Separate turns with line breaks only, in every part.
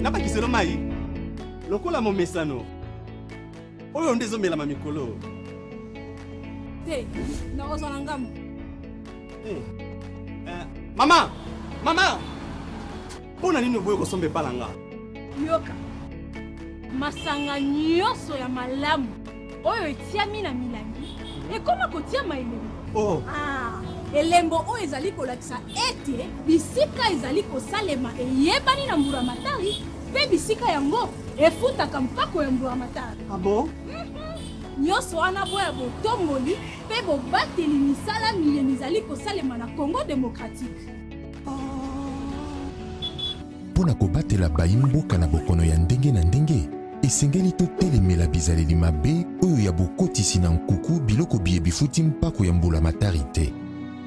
Napa kiselo mai lokola mo mesano oyo ndezo mela mamikolo
te na ozana ngam
mama bona nini boyo kosombe palanga
yoka masanga nyonso ya malamu oyo etiami na milangi ekoma kotia maelemo elembo oyo ezali kolakisa ete bisika ezali kosalema eyebani na mbulamatari mpe bisika yango efutaka mpako ya mbulamatari.
Abo?
Nyonso wana boya botomboli mpe bobateli misala mileni ezali kosalema na Congo démocratique.
Mpona kobatela bayimboka na bokono ya ndenge na ndenge, esengeli totelemela bizaleli mabe oyo ya bokotisi na nkuku biloko biye bifuti mpako ya mbulamatari te.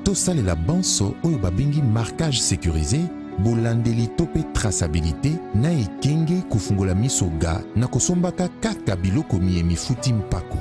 Tosalela banso oyo babengi marquage sécurisé, bolandeli to pe traçabilité na ekenge kofungola miso ga na kosombaka kaka biloko miye mifuti mpako.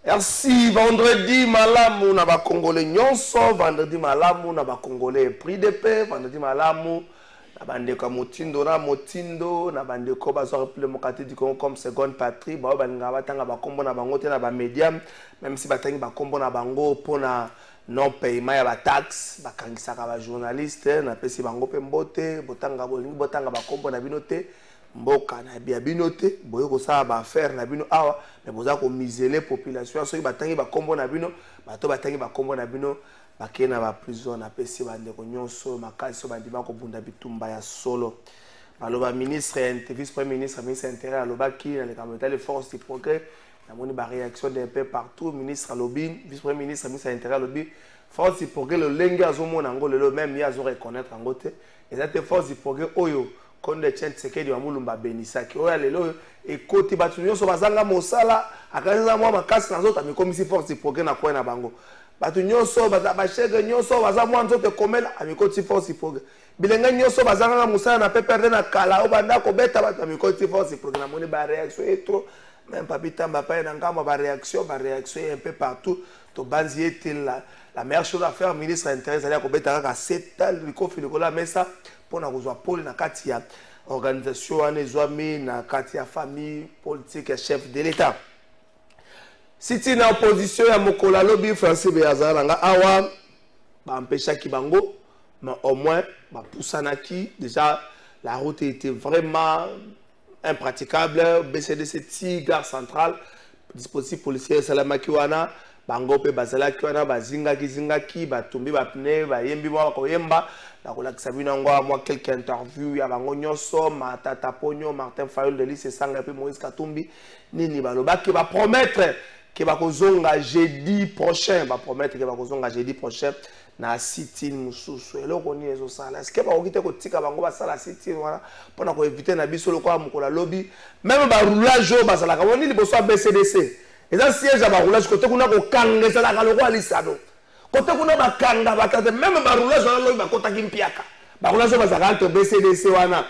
Merci. Vendredi malamu na ba Congolais nyonso, vendredi malamu na ba Congolais prix de paix, vendredi malamu na bandeko motindo na bandeko bazwa le mokati du Congo comme seconde patrie, ba balinga batanga ba kombo na bango te na ba média, même si batangi ba kombo na bango pona non paiement ya ba taxe, ba kangisaka ba journaliste na pesi bango pe mbote, botanga bolingi botanga ba kombo na binote. Mboka na bino te boyo ko sa ba faire na bino awa mais boza ko miser population so batangi ba kombo na bino bato batangi ba kombo na bino bakena ba prison na pesi bande ko nyonso makasi so bandima ko bunda bitumba ya solo baloba ministre vice premier ministre intérieur aloba ki na les forces du progrès na moni ba réaction d'un peu partout ministre alobi vice premier ministre intérieur alobi force du progrès le lenga azomona ngo lelo même ya zo reconnaître ngo te ezate force du progrès oyo konde chen sekedi wa mulumba benisaki oya lelo ekoti batu nyonso bazanga mosala akaza mwa makasi na zota mikomisi force progrès na kwa na bango batu nyonso bashege nyonso baza mwa nzote komela amikoti force progrès bilenga nyonso bazanga mosala na peperde na kala obanda ko beta batu amikoti force progrès na moni ba réaction etro même papita mbapa na ngamba ba réaction un peu partout to banzi etil la meilleure chose à faire ministre intérieur c'est-à-dire ko beta ka setal likofi likola mesa pour na pôle na kati ya organisation anezwami na kati ya famille politique ya chef de l'état siti na opposition ya mokola lobby Francis Béazara nga awa ba empêcha ki bango mais au moins ba poussanaki déjà la route était vraiment impraticable BCDC ti gare centrale dispositif policier salamaki wana bango pe bazala ki wana bazingaki batumbi ba pneu ba yembi ba koyemba la kolakisa bino ngo moi quelques interviews ya bango nyonso Matata Ponyo Martin Fayol de lycée Sanga pe Moïse Katumbi nini baloba ki ba promettre que ba kozonga jeudi prochain na sitini mususu eloko ni ezo sala est-ce que ba okite ko tika bango ba sala sitini wana pona ko éviter na biso lokwa mukola lobby même ba roulage ba sala ka woni liboso BCDC eza siège ba roulage côté kuna ko kangesa la lokwa lisado côté kuna ba kanga batate même ba roulage wana lobby ba kota kimpiaka ba roulage ba sala to BCDC wana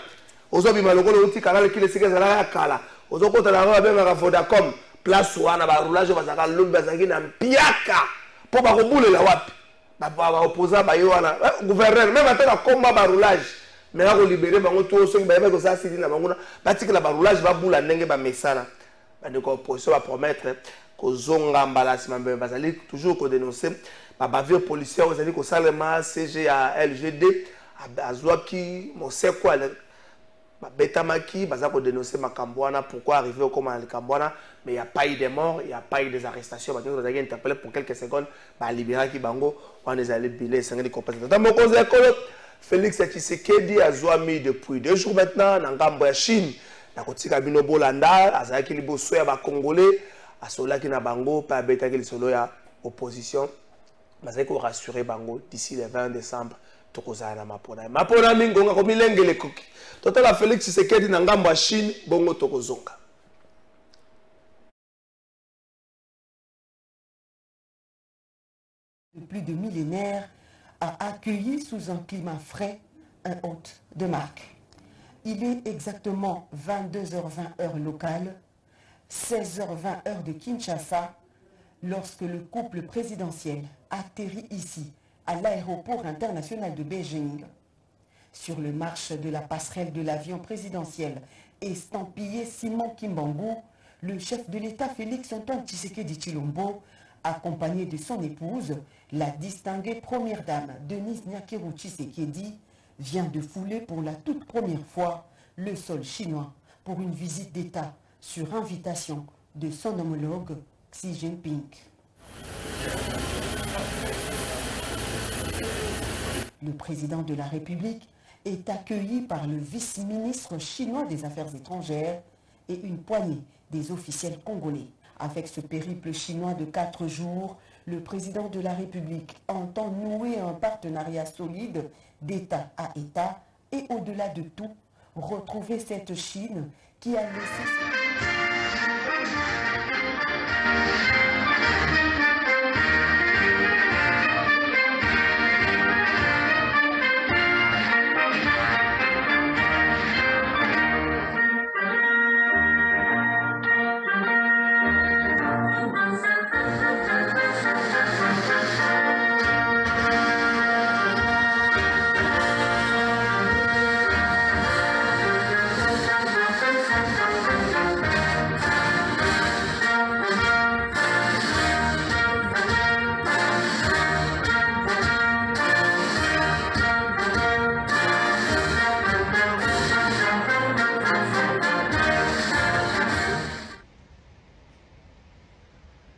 ozo bima lokolo utika kala kile sikeza la kala ozo kota la ba benga Vodacom place wana ba roulage ba sala lobby ba sala na mpiaka po ba ko bulela wapi ba opposant ba yoana gouverneur même ataka combat ba roulage mais la ko libérer bango to so ba ko sa sidi na banguna batikela ba roulage ba bula ndenge ba mesana ba de ko opposition ba promettre ko zonga mbalasi mambe bazali toujours ko dénoncer ba bavure policier bazali ko salema CG à LGD azwaki mosekwa Betamaki, Bazako dénoncer Makambouana, pourquoi arriver au commun de Kambouana, mais il n'y a pas eu de morts, il n'y a pas eu des arrestations. Nous avons interpellé pour quelques secondes, libérer Kibango, on est allé biler, c'est un des compétents. Dans mon conseil, Félix Tshisekedi a joué depuis 2 jours maintenant, dans la Chine, dans le Kabino Bolanda, à Zaki Liboso, à Congolais, à Solaki na Bango, pas Beta qui solo ya opposition. Mais qu'on rassurer Bango d'ici le 20 décembre, Tokoza na Mapona. Mapona mingonga ko milenge le koki. Total a Félix Tshisekedi na ngambo ya Chine, bongo Tokozonga.
Plus de millénaires a accueilli sous un climat frais un hôte de marque. Il est exactement 22h20 heure locale, 16h20 heure de Kinshasa, lorsque le couple présidentiel atterrit ici, à l'aéroport international de Beijing. Sur le marche de la passerelle de l'avion présidentiel estampillé Simon Kimbangu, le chef de l'État Félix Antoine Tshisekedi Tshilombo, accompagné de son épouse, la distinguée première dame Denise Nyakeru Tshisekedi, vient de fouler pour la toute première fois le sol chinois pour une visite d'État sur invitation de son homologue Xi Jinping. Le président de la République est accueilli par le vice-ministre chinois des Affaires étrangères et une poignée des officiels congolais. Avec ce périple chinois de 4 jours, le président de la République entend nouer un partenariat solide d'État à État et au-delà de tout, retrouver cette Chine qui a laissé...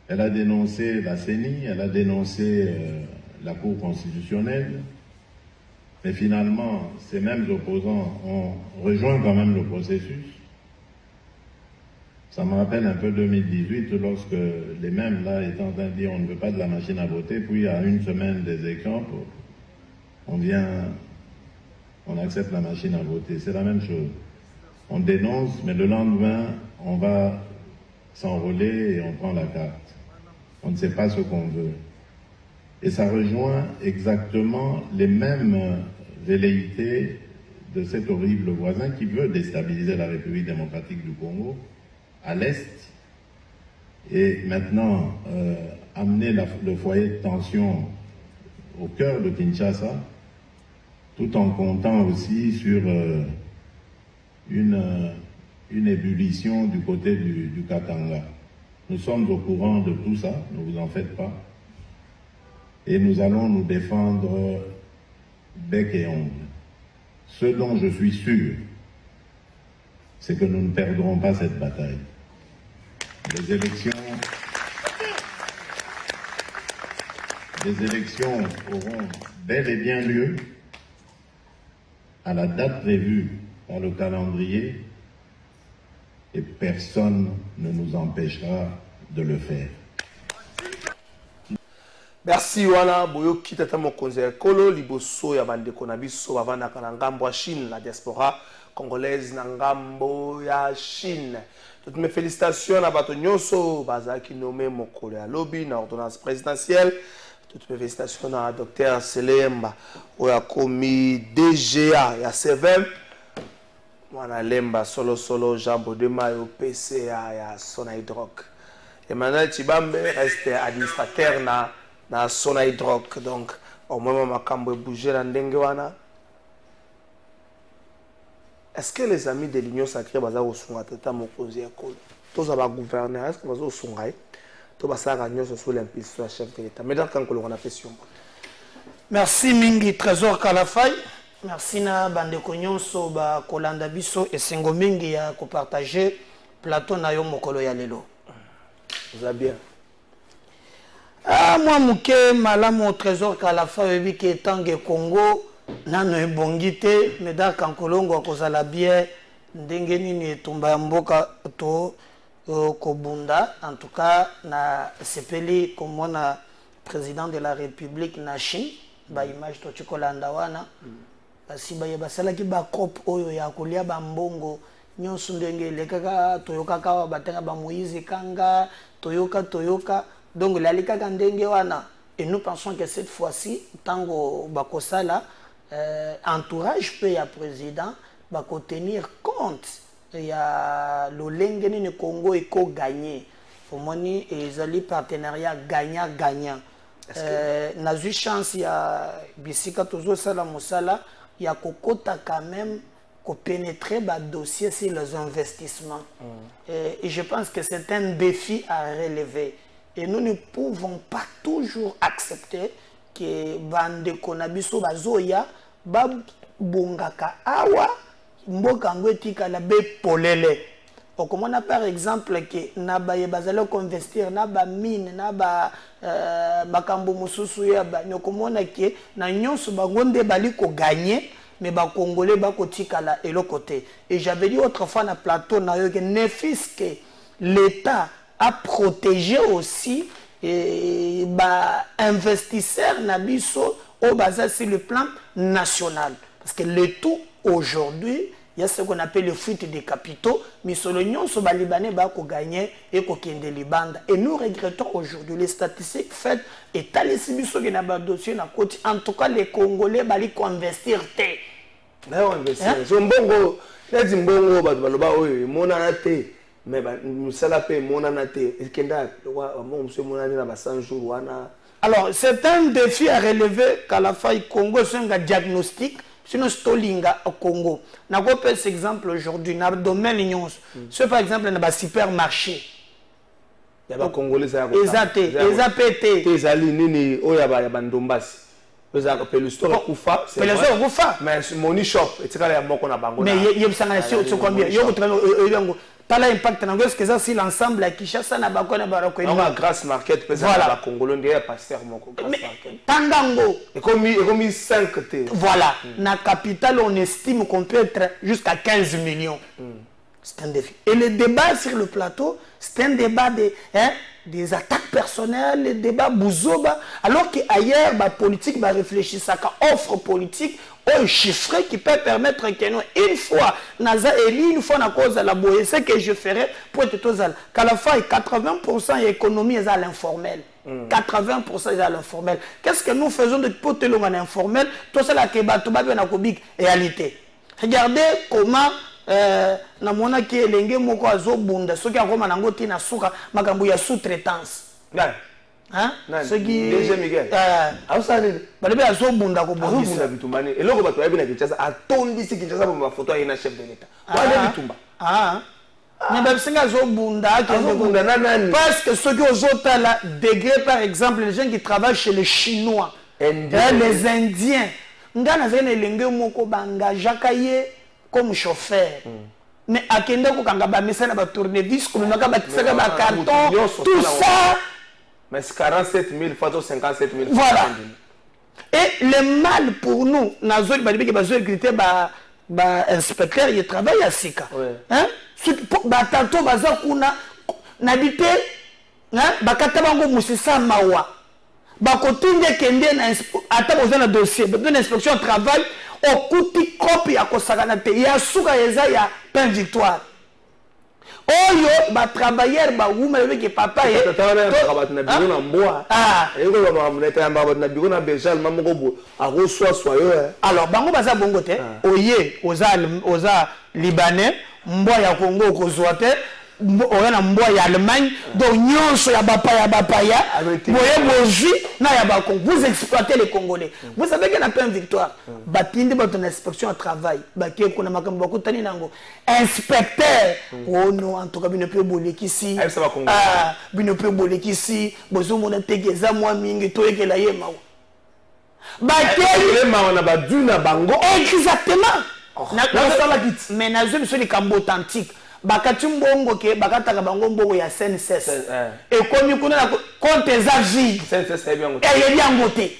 Elle a dénoncé la CENI, elle a dénoncé la Cour constitutionnelle, mais finalement, ces mêmes opposants ont rejoint quand même le processus. Ça me rappelle un peu 2018, lorsque les mêmes là étaient en train de dire on ne veut pas de la machine à voter, puis à 1 semaine des élections, on accepte la machine à voter. C'est la même chose. On dénonce, mais le lendemain, on va s'enrôler et on prend la carte. On ne sait pas ce qu'on veut. Et ça rejoint exactement les mêmes velléités de cet horrible voisin qui veut déstabiliser la République démocratique du Congo à l'Est et maintenant amener le foyer de tension au cœur de Kinshasa, tout en comptant aussi sur une ébullition du côté du Katanga. Nous sommes au courant de tout ça, ne vous en faites pas. Et nous allons nous défendre bec et ongle. Ce dont je suis sûr, c'est que nous ne perdrons pas cette bataille. Les élections auront bel et bien lieu à la date prévue par le calendrier et personne ne nous empêchera de le faire.
Merci wana boyo kitata mokonzi kolo liboso ya bandeko na biso bavanda na ngambo ya Chine, la diaspora congolaise na ngambo ya Chine. Toutes mes félicitations à bato nyonso bazaki nommé mokolo ya lobby na ordonnance présidentielle. Toutes mes félicitations à Dr Selemba oya komi DGA ya CVM. Mwana lemba solo Jean Bodema au PCA ya Sonaidroc. Emmanuel Chibambe reste administrateur na Sonaidroc. Donc au moment makambo bouger na ndenge wana. Est-ce que les amis de l'Union sacrée baza osunga tata mokonzi ya kolo tous aba gouverneur est-ce que baza osunga to basaka nyonso sous l'impulsion du chef de l'État mais dans quand on a fait sur.
Merci Mingi Trésor Kalafay. Merci na bandeko nyonso ba kolanda biso esengo mingi ya ko partager plateau na yo mokolo ya lelo.
Vous allez bien.
Ah moi muke malamu au trésor Kalafa webi ke tangue Congo nano ebongite meda kankolongo akozala bien ndenge nini etumba ya mboka to kobunda en tout cas na sepeli komona président de la République na Chine ba image to chikolanda wana basi baye basalaki ba cop oyo ya kolia ba mbongo nyonso ndenge lekaka toyoka kawa batenga ba Moïse Kanga toyoka donc la likaka ndenge wana et nous pensons que cette fois-ci tango bakosala entourage pe ya président bako tenir compte ya lolenge ni Congo eko gagner fomoni ezali partenariat gagnant na eu chance ya bisika tozo sala musala ya kokota quand même pénétrer le dossier sur les investissements. Et je pense que c'est un défi à relever. Et nous ne pouvons pas toujours accepter que bande konabiso bazoya babongaka awa mboka ngwetika la be polele. Comme on a par exemple que naba bazalo investir naba mine naba bakambo mususu ya ba nyokomona ke na nyonso bangonde baliko gagner mais ba congolais ba kotikala et le côté. Et j'avais dit autrefois na plateau na yo que ne fils que l'État a protégé aussi et ba investisseurs na biso au basé sur le plan national parce que le tout aujourd'hui il y a ce qu'on appelle le fuite des capitaux, mais sur l'Union, les Libanais vont gagner et qu'ils libanda. Et nous regrettons aujourd'hui les statistiques faites et les sibiso qui n'ont dossier na côté. En tout cas, les Congolais vont investir.
Mais on investit. C'est un bon les mbongo baloba oyo monana te mais musala pe monana te ekenda bon monsieur monana na ba 100 jours wana.
Alors, c'est un défi à relever qu'à la fin Congo c'est un diagnostic. Sinon, Stolinga au Congo. N'a pas pris cet exemple aujourd'hui. Dans le domaine l'union. C'est par exemple dans le supermarché.
Il y a des Congolais qui ont
été. Ils ont pété.
Ils ont été. Ils ont appelé le store Koufa.
Mais le store Koufa.
Mais Money Shop. Mais
il y a combien? Il y a Tala impact na ngwe skeza si l'ensemble à Kinshasa na bakona barako
ni on grâce market pesa la Congolais ndiye pasteur moko grâce market
tangango
et comme 5 t
voilà na capitale on estime qu'on peut être jusqu'à 15 millions c'est un défi et le débat sur le plateau c'est un débat des attaques personnelles, le débat bouzoba alors qu'ailleurs la politique va réfléchir ça offre politique un chiffre qui peut permettre que nous, une fois, une fois, à cause de la boue, ce que je ferai pour être total. Qu'à la fin, 80% de l'économie est à l'informel. 80% est à l'informel. Qu'est-ce que nous faisons de poter l'homme à l'informel? Tout ça, la keba, tout bien à kubik, réalité. Regardez comment, na mona ki elenge moko azobunda, soki akoma nango tina suka, makambo ya sous-traitance.
Hein? Ce qui est Miguel. Ah ça ne.
Balebe azobunda ko bongisa.
Azobunda bitumane. Et loko bato yabi na Kinshasa atondi si Kinshasa pour ma photo ya na chef de l'État. Wale bitumba.
Mais ba singa azobunda
azobunda nani?
Parce que ceux qui ozota la degré par exemple les gens qui travaillent chez les Chinois, les Indiens. Ngana zene elenge moko bangajaka ye comme chauffeur. Mais akende ko kanga ba mesana ba tournevis ko maka ba tisaka ba carton tout ça.
Mais 47 000 fois 57 000.
Voilà. Et le mal pour nous, na zone balibi ba zone grité ba inspecteur il travaille à Sika. Hein? Ba tanto baza kuna na bité hein ba katabango musisa mawa. Ba kotunde kende na ata bozana dossier, ba donne inspection travail okuti copie ya kosakana te ya suka yeza ya pain victoire. Oyo ba travailleur ba wuma avec papa et
travailler na biro na mboa eko ba mneta ba na biro na Belgique mamoko a reçoit soyo
alors bango baza bongo te oye oza libanais mboa ya Congo kozwa te oya na mboa ya Allemagne donc nyonso ya bapaya boye moji na ya ba Congo vous exploitez les Congolais vous savez que na plein victoire batindi ba ton inspection à travail ba ki ko na makambo bakutani nango inspecteur oh non en tout cas bino pe bolekisi bino pe bolekisi bozo mona tegeza mwa mingi to ekela ye mawa Exactement. Mais na zo biso likambo authentique. Bakati mbongo ke bakataka bango mbongo ya SNCS. Et comme kuna na compte za vide.
SNCS est bien ngote.
Et bien ngote.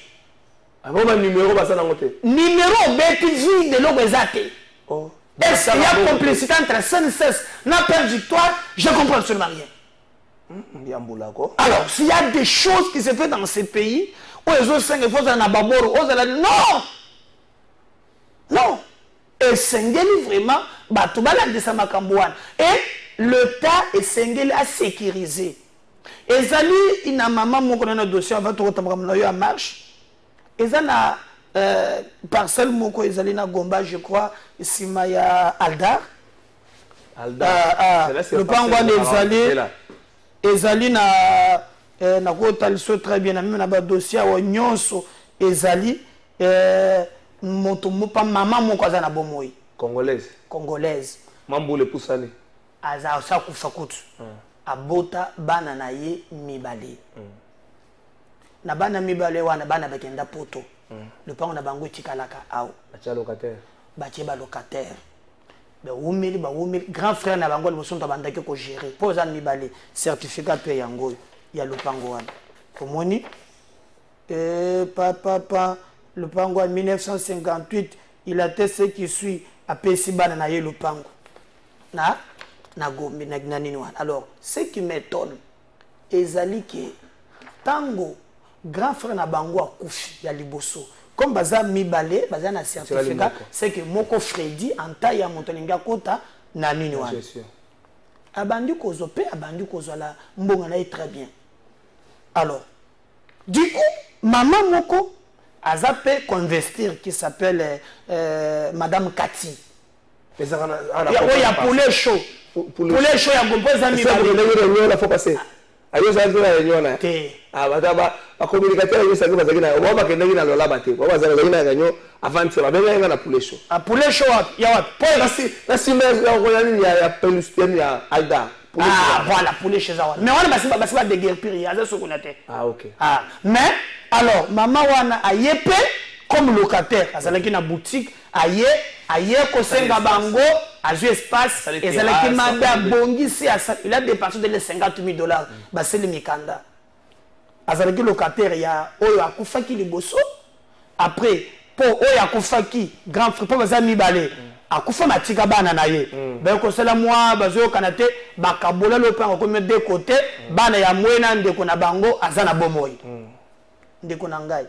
Abo numéro basa na ngote.
Numéro beti vide loko ezate.
Oh.
Est-ce qu'il y a complicité entre SNCS na Père Victoire? Je comprends absolument rien. Alors, s'il y a des choses qui se font dans ces pays, où les autres 5 fois dans Baboro, non! Non! Et Sengeli vraiment, Batubala de Samakambouane. Et l'État est Sengeli à sécuriser. Et Zali, il a maman, mon connaît un dossier avant tout le en marche. Et Zali a parcelle, mon connaît Zali na Gomba, je crois, Simaya Aldar.
Aldar.
Le Pangouane de Zali. Ezali na kotaliso très bien même na ba dossier wa nyonso ezali moto mopa mama moko aza na bomoi congolaise
mambule pusali
aza sa kufa kutu abota bana na ye mibale na bana mibale wana bana bakenda poto le pango na bango tikalaka aw batie ba locataire grand frère na bango liboso to bandaki ko gérer pour ça mibale certificat pe yango ya lupango wana komoni papa lupango en 1958 il a été ce qui suit à Pesibana na ye lupango na Gombe na nini wana. Alors ce qui m'étonne ezali ke tango grand frère na bango akufi ya liboso comme baza mibale baza na certificat c'est que moko Freddy anta ya motoninga kota na nini wana abandi kozo pe abandi kozo la mbonga na très bien. Alors du coup maman moko azape convestir qui s'appelle madame Kati il y a poulet chaud ya gompoza mibale
la faut passer ayo za ndio réunion na bataba ba communicateur yo sangi bazaki na ba bakenda na lola bate ba bazana bazaki na ganyo avant ça ba benga na poulet chaud
ya wat po
na simba ya peluspen ya Alda
voilà poulet chaud za wat mais wana basi ba de guerre ya za sokunate
OK
mais alors maman wana ayepe comme locataire azalaki na boutique aye ko senga bango azu espace ezalaki manda bongisi il a dépensé de $50,000 baseli mikanda azalaki locataire ya oyo akufaki liboso après po oyo akufaki grand frère po baza mibale akufa matika bana na ye ba ko sala moi bazo kanate bakabola lopango comme de côté bana ya mwena ndeko na bango azana bomoi ndeko na ngai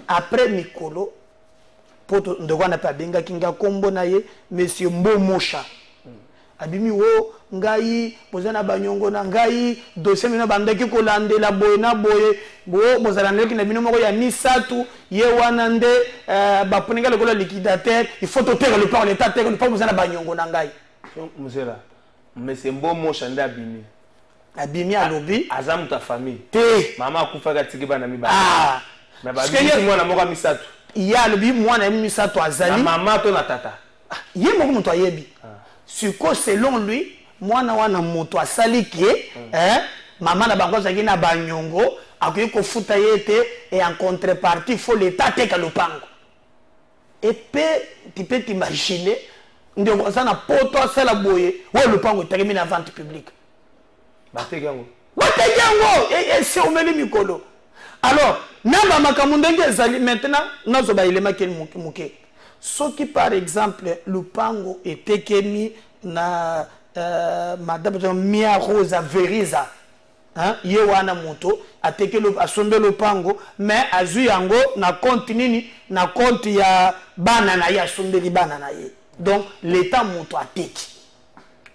après mikolo poto ndeko na pa benga kinga kombo na ye monsieur Mbomosha abimi wo ngai bozana banyongo na ngai dossier mino bandaki ko landela boye na boye bo bozana ndeki na bino moko ya misatu ye wana nde ba poninga le liquidateur il faut toter le par l'état terre le pas bozana banyongo na ngai
monsieur Mbomosha nda
abimi alobi
azam ta famille
te
mama akufaka tiki bana mibale
mais
ba bisi mwana moko misatu
ya alobi mwana misato azali
maman to na tata
ye moko muto ayebi suko selon lui mwana wana moto asali ke maman na bango zaki na banyongo akoki kofuta ye te et en contrepartie faut l'état teka lopango et pe tu peux t'imaginer ndeko sana poto asala boye wo lopango tekemi na vente publique
bateki yango
et c'est au meli mikolo. Alors namba makambo ndenge ezali maintenant nazo ba elema ken muke soki par exemple lupango etekemi na madame Mia Rosa Veriza ye wana moto ateke lo asombe lupango mais azu yango na compte nini na compte ya bana na ye asombeli bana na ye donc l'état moto ateki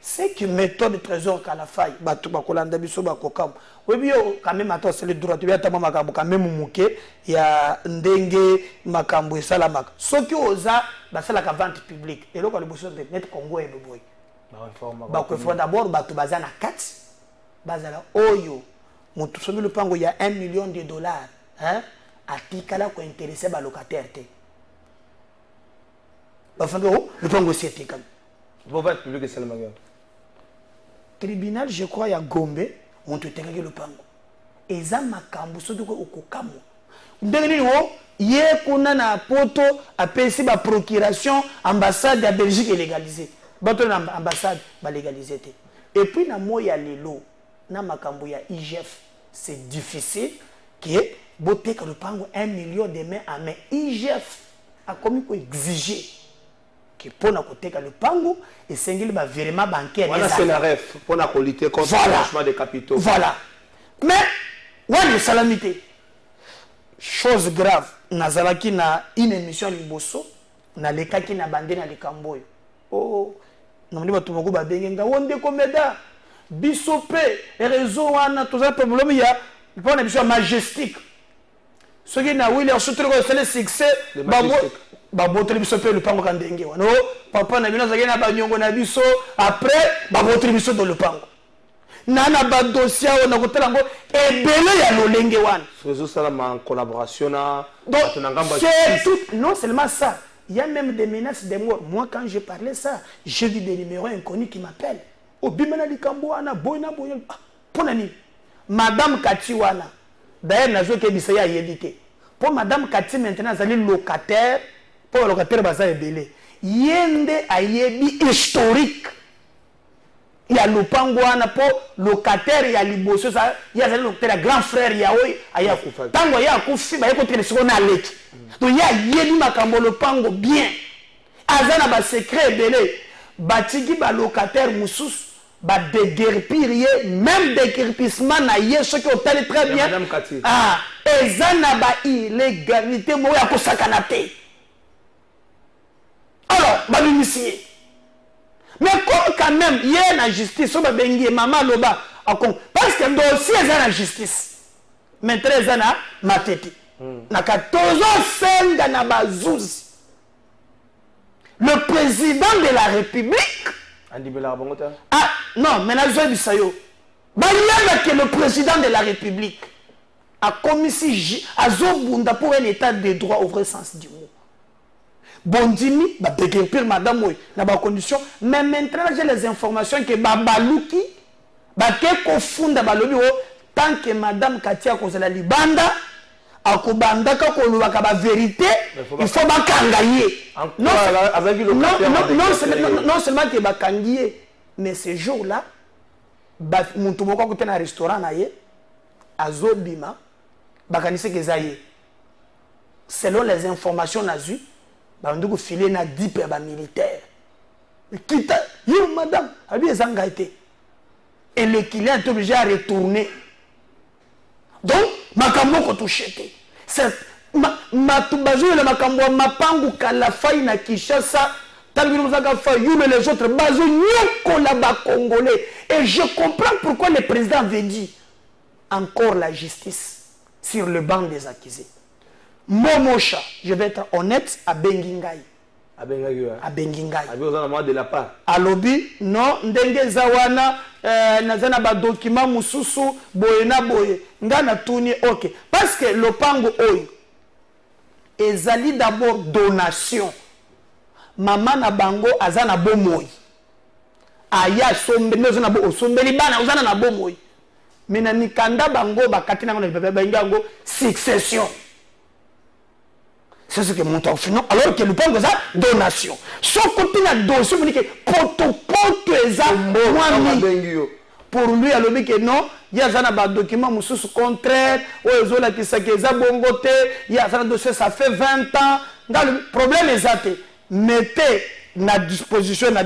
c'est que méthode trésor Kalafai batu bakolanda biso bakokam webi yo quand même attends c'est le droit tu biata makambo quand même muke ya ndenge makambo esalamaka soki oza basala ka vente publique et loko liboso de net Congo et boy ba ko faut d'abord batu bazana 4 bazala oyo mutu somi le pango ya $1 million atikala ko intéresser ba locataire te ba fango le pango c'était comme
vente publique esalamaka
tribunal je crois ya Gombe monte tekaki lopango eza makambo soki okokamwa ndenge nini wo ye kuna na poto apesi ba procuration ambassade ya Belgique légalisée bato na ambassade ba légalisé te et puis na moya lelo na makambo ya IGF c'est difficile que boté ka lupango 1 million de main à main IGF a commis ko exiger que pona koteka lupango et sengeli ba virement bancaire
voilà c'est la ref pona ko lutter contre le changement de capitaux
voilà mais wani salamité chose grave nazalaki na une émission liboso na lekaki na bande na likamboyo oh namoni bato moko babengenga wonde komeda biso pe réseau wana toza problème ya pona biso majestique soki na William surtout ko c'est le succès baboteli biso pe le pango kandenge wana papa na bino zaki na banyongo na biso après baboteli biso dans le pango nana ba dossier on a kotela ngo ebele ya lolenge wana
réseau ça en collaboration na
c'est tout non seulement ça il y a même des menaces de mort moi quand j'ai parlé ça j'ai vu des numéros inconnus qui m'appellent obimana likambo wana boyna pona ni madame Kati wana d'ailleurs nazo ke bisa ya yebite pour madame Kati maintenant zali locataire pour locataire baza ebele yende ayebi historique il y a le pangouana pour locataire, il y a liboso, il y a le grand frère, il y a tango ya kufi ba yeko telesiko na leki. Donc il y a yeli makambo le pango bien. Azana ba secret belé, batiki ba locataire musus ba déguerpir même déguerpissement na ye ce qui hôtel très bien. Ah, ezana ba illégalité mo ya kosakana te. Alors, ba l'initier. Mais comme quand même, il y a la justice, maman loba, parce que le dossier est la justice. Maintenant, il y a ma tête. Le président de la République. Ah, non, mais je dis ça. Le président de la République a commis pour un état de droit au vrai sens du mot. Bondimi, bah déguerpir madame oui, na ba condition, mais maintenant j'ai les informations que babaluki, bah que confunda balobi tant que madame Katia kozala libanda, akobanda ka koluba ka ba vérité, il faut ba kangaye. Non seulement que ba kangaye, mais ce jour-là, bah muntu moko ko tena restaurant na ye, azobima, ba kanise kezaye. Selon les informations nazu, on a filé na 10 militaires. Quitte, yo madame, et le client est obligé à retourner. Donc, makambo ko touché. C'est matubazo le makambo mapangu kala faille na Kinshasa, talibino zaka faille les autres bazo nyoko la ba congolais. Et je comprends pourquoi le président avait dit encore la justice sur le banc des accusés. Momocha, je vais être honnête, à Bengingai.
À Bengingai.
À Bengingai.
De la part.
À lobby, non, ndenge zawana, nazana ba document mususu, boyena boye, ngana tuni, ok. Parce que le pango oyo, ezali d'abord donation. Maman na bango azana bomoy. Aya sombe, nezana bo sombe libana, uzana na bomoy. Mena mikanda bango bakati na bango succession. C'est ce que mon temps finit. Alors que le point de ça, donation. Son côté la donation, vous dites que pour lui, alors que non, il y a un document contraire, il y a un dossier, ça fait 20 ans. Le problème est ça. Mettez à disposition un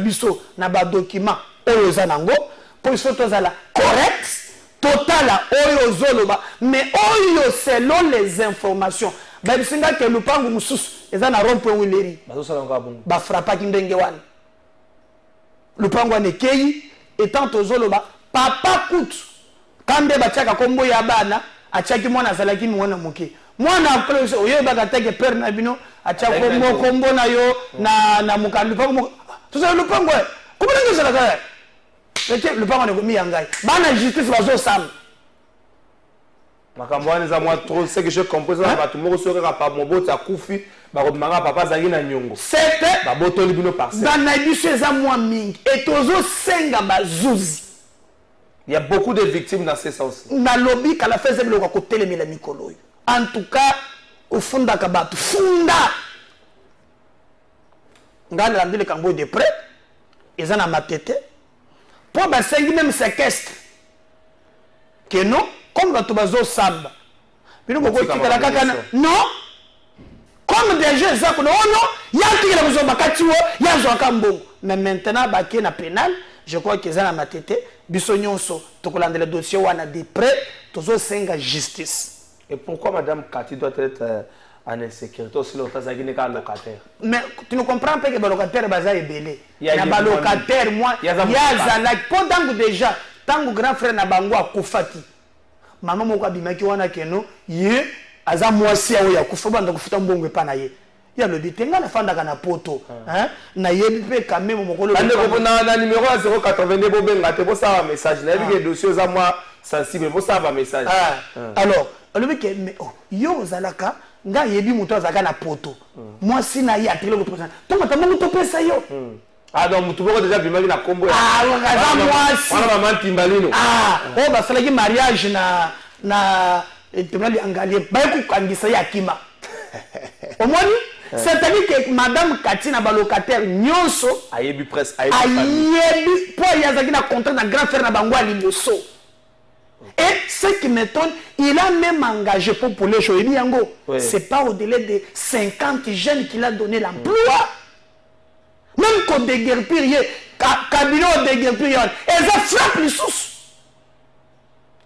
document pour que ce soit correct, total, mais selon les informations. Même si que le pango musus est un rond-point Willeri. Ba frappa qui ndenge wan. Le pango ne kei étant aux zoloba papa coûte. Quand de bachaka kombo ya bana achaki mwana zalaki mwana muke. Mwana plus oyo ba gateke père na bino achaka kombo na yo na mukandu pango. Tout ça le pango. Comment est-ce que ça la le pango ne komi yangai. Bana justice bazo sam.
Makamboani za moi trop c'est que je comprends ça ba tout mo sokera pa mo bota kufi ba ko manga papa zaki na nyongo
c'était
ba boto libino parcelle
dans na biso za moi mingi et tozo senga bazuzi
il y a beaucoup de victimes dans ce sens
na lobby kala feze biloko ko telemela mikolo en tout cas au funda kabatu funda ngana landile kambo de près ils en a matete pour basengi même séquestre que non comme bato bazo samba bino boko tikala kaka non comme déjà ça ko non ya tikala bazo bakatiwo ya zo kambongo mais maintenant baké na pénal je crois qu'ils en a matete biso nyonso tokolanda le dossier wana de près tozo senga justice.
Et pourquoi Madame Cathy doit être en insécurité aussi longtemps ça n'est qu'un locataire? Mais
tu ne comprends pas que le locataire est belé. Il y a des locataires, moi, il y a Zalak. Pendant déjà, tant que grand frère n'a pas Koufati, maman m'a dit que wana keno, yé, aza moisi a ouya Koufaba n'a Koufata mbongo panaye. Il y a le détenga la fanda kana poto, hein, na yébi quand même mon colo.
Na numéro 082 bobenga te bossa un message. Na yébi que dossier za moi sensible bossa un message.
Alors le mec mais oh yo zalaka nga yebi muto azaka na poto moi si na ya tele ko présent to mata mo to pesa yo
ah donc muto boko déjà bimaki na kombo
ah ngaza moi si
wana maman timbalino
oh ba salaki mariage na etemali angalie ba ku kangisa ya kima omoni c'est-à-dire que madame Cathy na ba locataire nyonso
ayebi presse
ayebi po yazaki na contrat na grand frère na bango ali moso. Et ce qui m'étonne, il a même engagé pour les choses. Oui. C'est pas au-delà de 50 jeunes qu'il a donné l'emploi. Même qu'on déguerpire, cabinet au déguerpire, elles ont frappé les sources.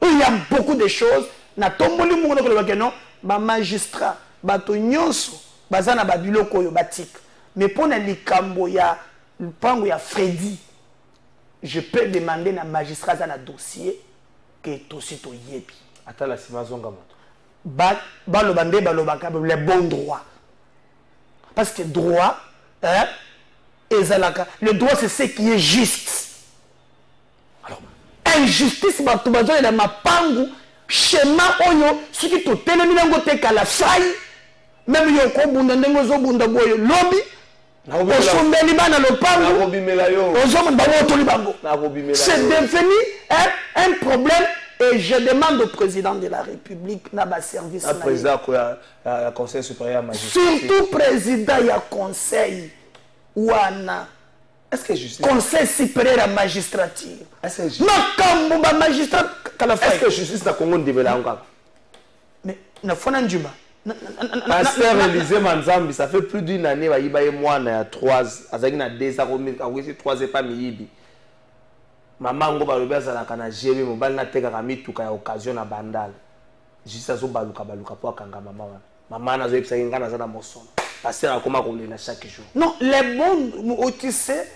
Il y a beaucoup de choses. Na tomboli mo ko non, ba magistrat, ba to nyonso, bazana ba biloko yo batik. Mais pour na likambo ya pango ya Freddy, je peux demander na magistrat za na dossier que tout aussi to yebi
ata la simazonga moto
ba lo bande ba lo baka les bons droits parce que droit hein ezalaka le droit c'est ce qui est juste. Alors injustice ba to bazo na mapangu schéma oyo soki to telemi nango te kala fai même yo ko bunda ndengo zo bunda boyo lobby osombeli bana lopango c'est devenu un problème et je demande au président de la République n'a service
président à conseil supérieur magistrat
surtout président il y a conseil wana
est-ce que justice
conseil supérieur à magistrature
est-ce que
magistrat
est-ce que justice na Congo ndebela ngaka
mais na fona njuma
Pasteur Élisée Manzambi, ça fait plus d'une année, il y a moi, il y a 3 et pas miyibi. Maman, on va le faire à la GM, on va le faire à la occasion à Bandal. Juste à ce baluka pour kanga maman. Maman, n'a pas eu de moson. Pasteur, comment on le chaque jour?
Non, les bons, tu sais,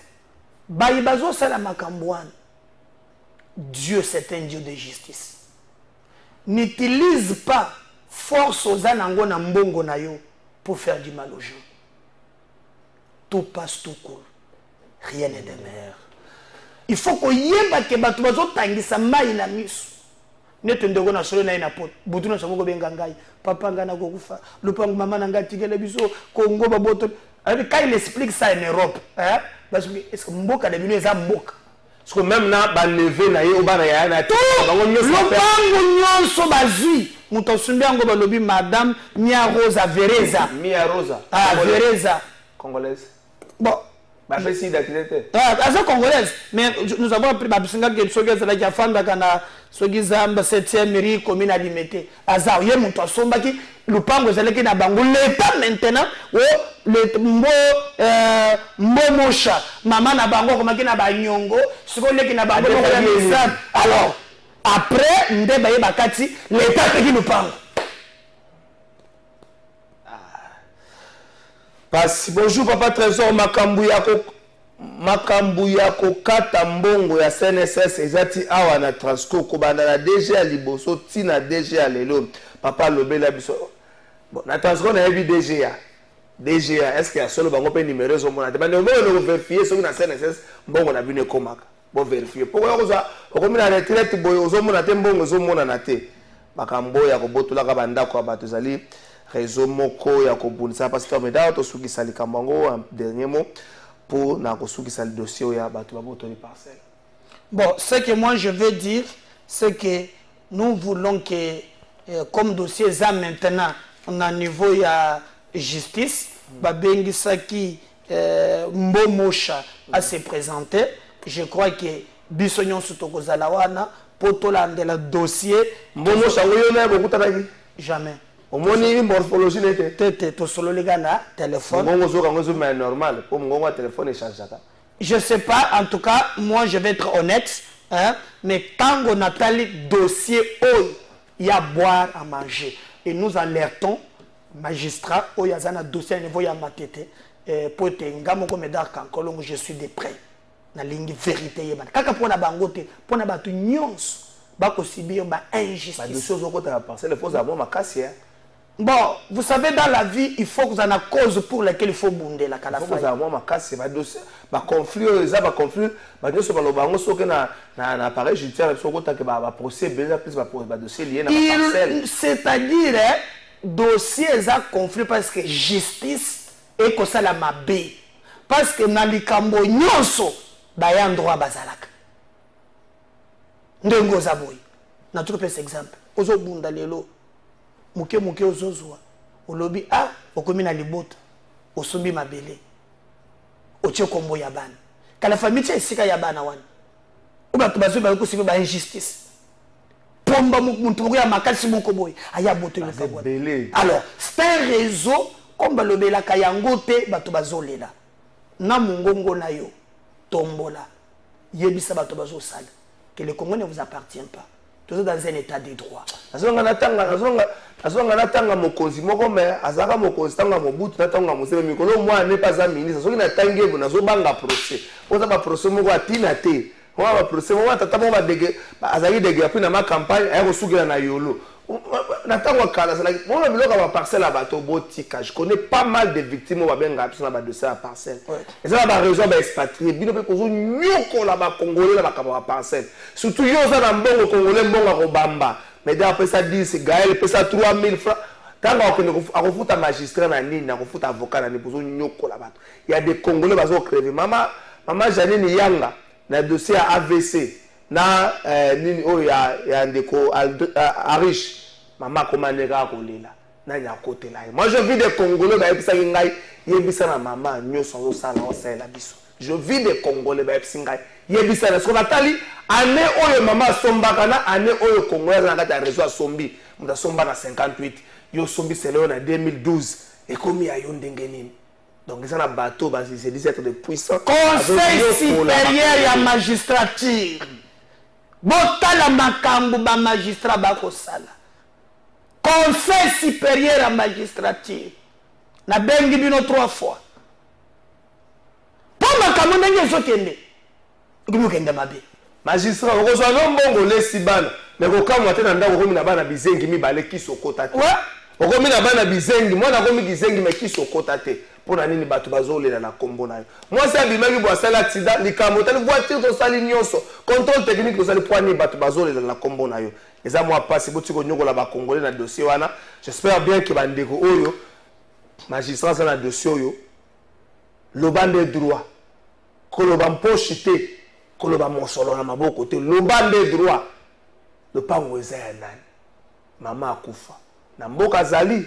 Baïbazo, c'est la Macambouane. Dieu, c'est un Dieu de justice. N'utilise pas force aux anango na mbongo na yo pour faire du mal aux gens. Tout passe tout court. Rien n'est de mer. Il faut qu'on y ait que batu bazo tangisa mai na misu. Nete ndego na solo na ina pot. Butu na sango benga ngai. Papa ngana ko kufa. Lupango mama na ngati kele biso Congo ba boto. Alors quand il explique ça en Europe, hein? Parce que est-ce que mboka de bino eza mboka.
Parce que même na ba lever na ye obana ya na tout.
Lupango nyonso bazi. Mutosumbiango balobi madame Mia Rosa Vereza.
Mia Rosa.
Ah, Vereza.
Congolaise.
Bon.
Bah, je suis d'activité.
Ah, c'est congolaise. Mais nous avons appris Babisinga que Sogiza la Jafanda Kana, Sogiza, 7e mairie, commune alimentée. Aza, yé Mutosombaki, Lupango Zaleki na Bango. L'État maintenant, le Mbo Mosha, Maman na Bango, comme qui na Banyongo, ce qu'on est qui na Bango, alors. Après, Ndebaye Bakati, l'État qui nous parle.
Bonjour Papa Trésor, Makambu yako kata mbongo ya CNSS ezati awa na Transco kobanda na DG ya liboso tina DG ya lelo Papa lobela biso. Bon, na Transco na yebi DG ya. Est-ce qu'il y a solo bango pe numéro zo mona te bande mo vérifier so na CNSS mbongo na bino komaka. Bon vérifier. Pourquoi on a la retraite boyo ozomona te mbongo ozomona na te. Makambo ya kobotola ka banda ko bato zali réseau moko ya kobunisa pasteur Meda to suki sali kambango un dernier mot pour na ko suki sali dossier ya bato babotoli parcelle.
Bon, ce que moi je veux dire c'est que nous voulons que comme dossier ça maintenant on a niveau ya justice babengi saki Mbomosha à se présenter. Je crois que bisognon sutokozala wana potolandela dossier
Mbomosha ngoyona bokutanaki
jamais.
Omoni morphologie nete
tete to solo legana téléphone.
Ngongo zo kango zo mais normal pour ngongo téléphone échange ça.
Je sais pas, en tout cas, moi je vais être honnête, hein, mais quand on a tel dossier, il y a à boire, à manger. Et nous alertons, magistrats, il y a un dossier à niveau, il y a ma tête, pour être un je suis de près. La ligne vérité. Quand on a bangote, pour on a battu nyons, bako subir ba injustice.
Ba dossier zo kota parcelle, il faut avoir ma casse.
Bon, vous savez, dans la vie, il faut que vous en ayez cause pour laquelle il faut bonder la calafa.
Il faut que vous ayez ma casse, ma dossier, ma conflit, ça va conflit, ma dossier, ma lobango, so que na appareil judiciaire, so que que ma procès, déjà plus ma dossier lié na parcelle.
C'est-à-dire, dossier ça conflit parce que justice est comme ça la mabé, parce que na likambo nyonso, ba ya droit bazalaka. Ndengo zaboy. Na tout petit exemple. Ozo bunda lelo. Muke muke ozozwa olobi okomi na libota osombi mabele otie kombo ya bana kala famille tia esika ya bana wana oba to bazo ba ko sibe ba injustice pomba muntu ya makasi moko boy aya boto le fabwa alors c'est un réseau comme balobela kayango te bato bazolela na mungongo na yo tombola yebisa bato bazo sala que le Congo ne vous appartient pas. Toujours dans un état de droit.
Azonga natanga mokonzi moko me azaka mokonzi tanga mobutu natanga mosebe mikolo moi n'est pas un ministre soki natangi ebo nazobanga procès oza ba procès moko atina te moi ba procès moi tata mo ba dege azaki dege après na ma campagne ayo sugela na yolo natanga kala ça moi na biloko ba parcelle à bateau botika je connais pas mal de victimes ba benga sur ba dossier à parcelle et ça ba raison ba expatrié bino pe kozo nyoko la ba congolais la ba kaba parcelle surtout yo za na mbongo congolais mbongo ko bamba. Mais d'après ça dit c'est Gaël peut ça 3000 francs quand on fout un magistrat na nini na fout avocat na nipozo nyoko là-bas il y a des congolais bazo crever maman Janine Yanga na dossier à AVC na nini oh ya ndeko Arish maman komandeka kolela na nya côté là moi je vis des congolais ba episa ngai yebisa na maman nyoso zo sala o sala biso je vis des congolais ba episa ngai yebisa na sona tali année oyo mama sombaka na année oyo congolais na kata réseau sombi muta somba na 58 yo sombi selo na 2012 et comme ya yo ndenge nini donc ça na bateau ba c'est 17 de puissant
conseil supérieur ya magistrature botala makambo ba magistrat ba ko sala conseil supérieur ya magistrature na bengi bino 3 fois pour makambo ndenge zokende ngimukende mabe
magistrat okozwa nombongo lesi bana mais kokamwa te na ndako komi na bana bizengi mibale kisokota te okomi na bana bizengi mwana komi bizengi mais kisokota te pona nini bato bazolela na kombo na yo mwasi abimaki bo asala accident likambo tali voiture tosali nyonso contrôle technique tosali poani bato bazolela na kombo na yo eza mwa pasi boti konyokola bakongole na dossier wana j'espère bien que bandeko oyo magistrat za na dossier oyo lobande droit koloba mposhi te koloba mosolo na maboko te lobande droit le pango eza ya nani mama akufa na mboka zali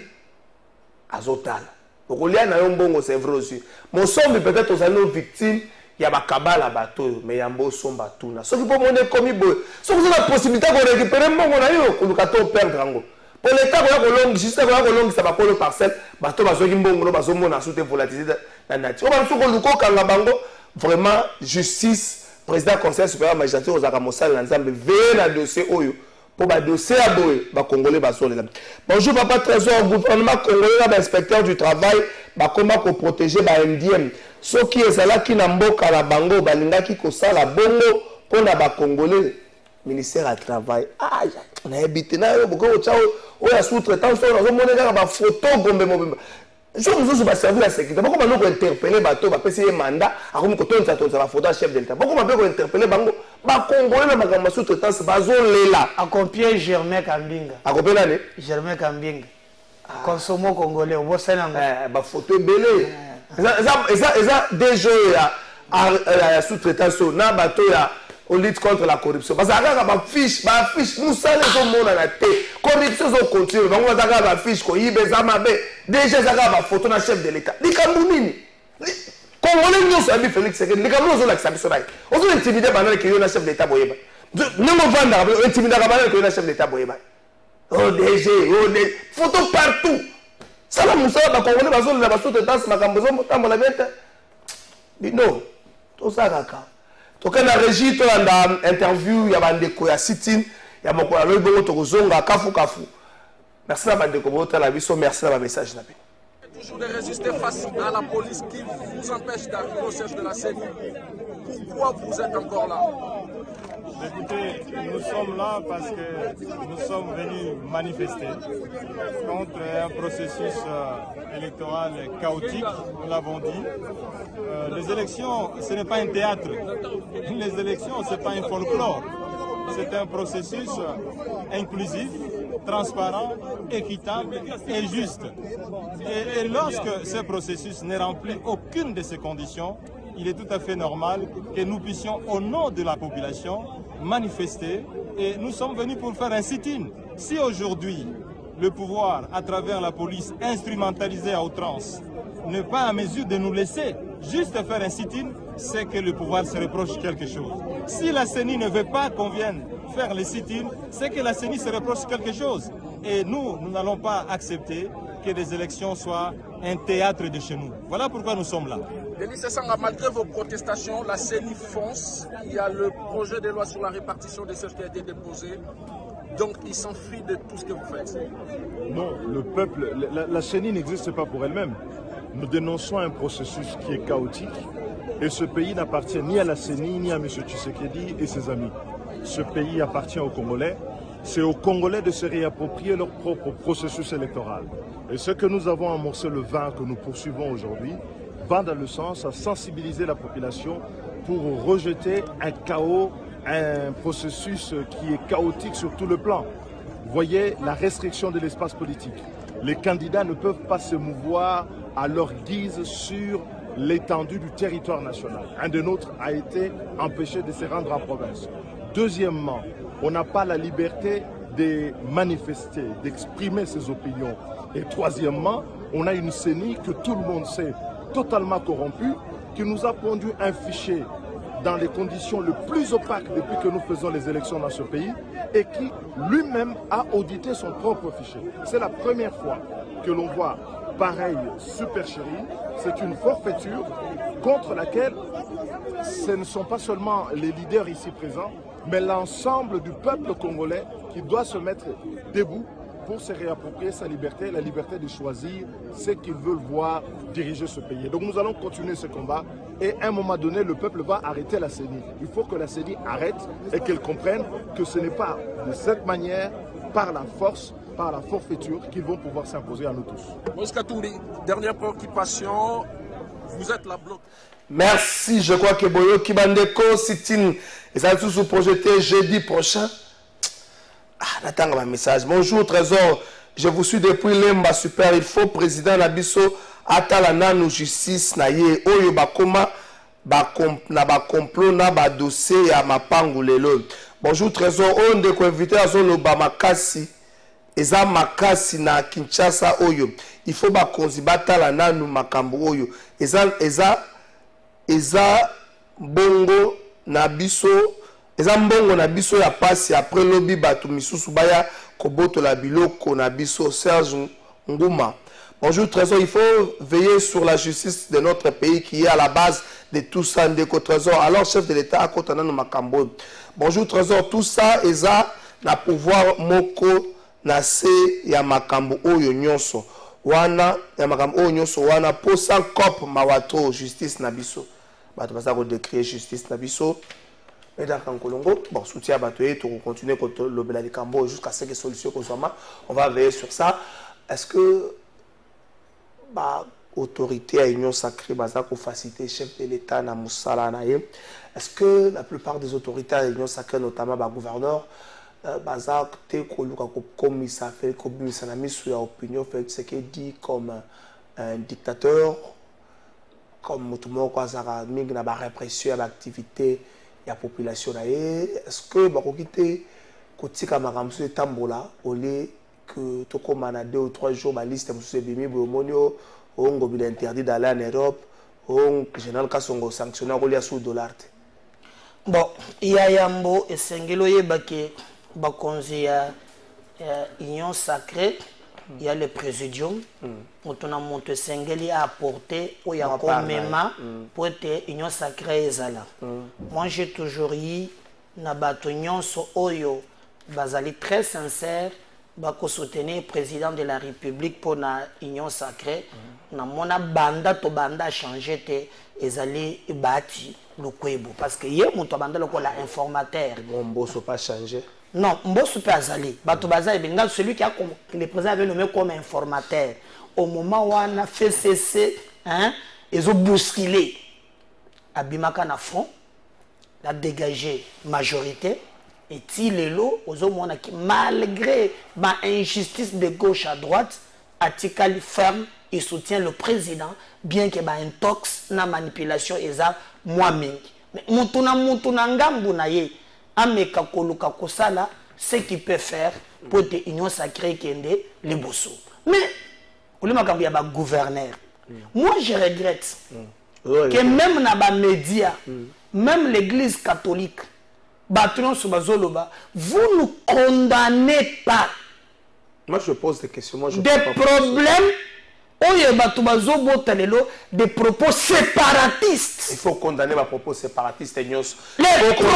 azotala okolia na yo mbongo c'est vrai aussi mosombi peut-être ozali no victime ya bakabala bato mais ya mbosomba tuna soki po mone komi boy soki ozala possibilité ko récupérer mbongo na yo koluka to perdre yango pour l'état ko kolongi juste ko kolongi sa bakolo parcelle bato bazoki mbongo no bazomona soute volatiliser na nati o ba soko luko kanga bango vraiment justice président conseil supérieur magistrature ozaka mosala na nzambe veille na dossier oyo pour ba dossier à boy ba congolais ba solela. Bonjour papa trésor gouvernement congolais ba inspecteur du travail ba comment ko protéger ba MDM soki ezala ki na mboka la bango balingaki ko sala bongo pona ba congolais ministère à travail on a habité na yo boko chao oya sous-traitant so na zo moneka ba photo gombe mobimba je vous ai servi la sécurité. Pourquoi on interpeller bateau, on passer mandat, à comme quand on s'attend la photo chef de l'État. Pourquoi on interpeller bango, ba congolais na magamba sous-traitance bazole là.
À combien Germain Kambinga?
À combien d'années?
Germain Kambinga. Consommons congolais, on voit ça dans
ba photo belé. Ça déjà à sous-traitance na bateau ya on lutte contre la corruption. Parce que la fiche, nous savons que la corruption continue. Nous avons la fiche, déjà la photo de chef de l'État. Les Camerounais, Congolais, nous sommes Félix Sekedi. Les Camerounais, nous sommes intimidés. On est intimidé par le chef de l'État. Nous sommes intimidés par le chef de l'État. Oh, DG, photo partout. Ça, nous sommes les Congolais, nous sommes les Congolais, non, tout ça, d'accord. Donc, on a régi dans l'interview, il y a un déco, il y a sit-in, il y a mon collègue, il y a un kafu. Merci à la merci à la message.
Toujours de résister face à la police qui vous empêche d'arriver au siège de la CENI. Pourquoi vous êtes encore là?
Écoutez, nous sommes là parce que nous sommes venus manifester contre un processus électoral chaotique, nous l'avons dit. Les élections, ce n'est pas un théâtre. Les élections, ce n'est pas un folklore. C'est un processus inclusif, transparent, équitable et juste. Et lorsque ce processus n'est rempli aucune de ces conditions, il est tout à fait normal que nous puissions, au nom de la population, manifester. Et nous sommes venus pour faire un sit-in. Si aujourd'hui, le pouvoir, à travers la police instrumentalisée à outrance, n'est pas à mesure de nous laisser juste faire un sit-in, c'est que le pouvoir se reproche quelque chose. Si la CENI ne veut pas qu'on vienne faire le sit-in, c'est que la CENI se reproche quelque chose. Et nous n'allons pas accepter que les élections soient un théâtre de chez nous. Voilà pourquoi nous sommes là.
Denis Sessanga, malgré vos protestations, la CENI fonce. Il y a le projet de loi sur la répartition des sièges qui a été déposé. Donc, il s'enfuit de tout ce que vous faites.
Non, le peuple, la CENI n'existe pas pour elle-même. Nous dénonçons un processus qui est chaotique. Et ce pays n'appartient ni à la CENI, ni à M. Tshisekedi et ses amis. Ce pays appartient aux Congolais. C'est aux Congolais de se réapproprier leur propre processus électoral. Et ce que nous avons amorcé le 20, que nous poursuivons aujourd'hui, va dans le sens à sensibiliser la population pour rejeter un chaos, un processus qui est chaotique sur tout le plan. Vous voyez la restriction de l'espace politique. Les candidats ne peuvent pas se mouvoir à leur guise sur l'étendue du territoire national. Un de nôtres a été empêché de se rendre en province. Deuxièmement, on n'a pas la liberté de manifester, d'exprimer ses opinions. Et troisièmement, on a une CENI que tout le monde sait totalement corrompue, qui nous a pondu un fichier dans les conditions les plus opaques depuis que nous faisons les élections dans ce pays et qui lui-même a audité son propre fichier. C'est la première fois que l'on voit pareil supercherie. C'est une forfaiture contre laquelle ce ne sont pas seulement les leaders ici présents, mais l'ensemble du peuple congolais qui doit se mettre debout pour se réapproprier sa liberté, la liberté de choisir ce qu'ils veulent voir diriger ce pays. Donc nous allons continuer ce combat et à un moment donné, le peuple va arrêter la CENI. Il faut que la CENI arrête et qu'elle comprenne que ce n'est pas de cette manière, par la force, par la forfaiture, qu'ils vont pouvoir s'imposer à nous tous.
Moïse Katumbi, dernière préoccupation, vous êtes la bloc.
Merci, je crois que Boyo Kibandeko sit-in et ça sous projeté jeudi prochain. Ah, j'attends un message. Bonjour Trésor, je vous suis depuis Lemba Super. Il faut président Nabiso Atalana nous justice naye oyo bakoma na ba complot na ba dossier ya mapangu lelo. Bonjour Trésor, on de ko inviter à zone ba makasi eza makasi na Kinshasa oyo. Il faut ba konzi batalana nous makambo oyo. Eza bongo na biso. Eza mbongo na biso ya pasi après lobi batu misusu baya koboto la biloko na biso Serge Nguma. Bonjour Trésor, il faut veiller sur la justice de notre pays qui est à la base de tout ça. Ndeko Trésor, alors chef de l'État à Kotana no Makambo. Bonjour Trésor, tout ça eza na pouvoir moko na se ya makambo oyo nyonso. Wana ya makambo oyo nyonso wana po sans cop mawato justice na biso. Bato basa ko décrier justice na biso. Et dans le Congo, bon, soutien à Batoé, on continue contre le Belali Cambo jusqu'à ce que solution qu'on soit. On va veiller sur ça. Est-ce que l'autorité à l'Union sacrée, pour faciliter le chef de l'État, est-ce que la plupart des autorités à l'Union sacrée, notamment le gouverneur, comme ça fait, comme ça n'a mis sous l'opinion, fait ce qu'il dit comme un dictateur, comme tout le monde, quoi, ça a mis la répression à l'activité. la population. Est-ce que Bakokite Kotika Maramsu et Tambola, au lieu que tout comme en 2 ou 3 jours, la liste de Bimi Bomonio, on a interdit d'aller en Europe, on général Kassongo sanctionné au lieu sous $.
Bon, il y a Yambo et Sengelo Yebake, Bakonzi Union Sacrée, il y a le Présidium, on a monté Sengeli à apporter, où il y a encore même pour être Union Sacrée et Zala. Moi j'ai toujours eu, Nabato Nyonso Oyo, Bazali très sincère, bako soutenir le président de la République pour la Union Sacrée. Na mona banda to banda changé te ezali bati le kwebo parce que hier mon banda le la informateur.
Bon bosso pas changé.
Non, bosso pas azali. Bato bazali benga celui qui a le président avait nommé comme informateur. Au moment où on a fait cesser hein, ils ont bousculé Abimaka na front, la dégagé majorité. Et Tilelo, malgré ma injustice de gauche à droite, Atikali ferme et soutient le président, bien que ma intox, na manipulation, et ça, moi-même. Mais Moutuna Ngambunaye, Ameka Koluka Kosala, ce qu'il peut faire pour que l'Union Sacrée Kende, les bossous. Mais, il y a un gouverneur. Moi, je regrette que même dans les médias, même l'Église catholique, vous ne condamnez pas.
Moi je pose des questions. Moi,
des problèmes, des propos séparatistes.
Il faut condamner ma propos séparatistes.
Les propos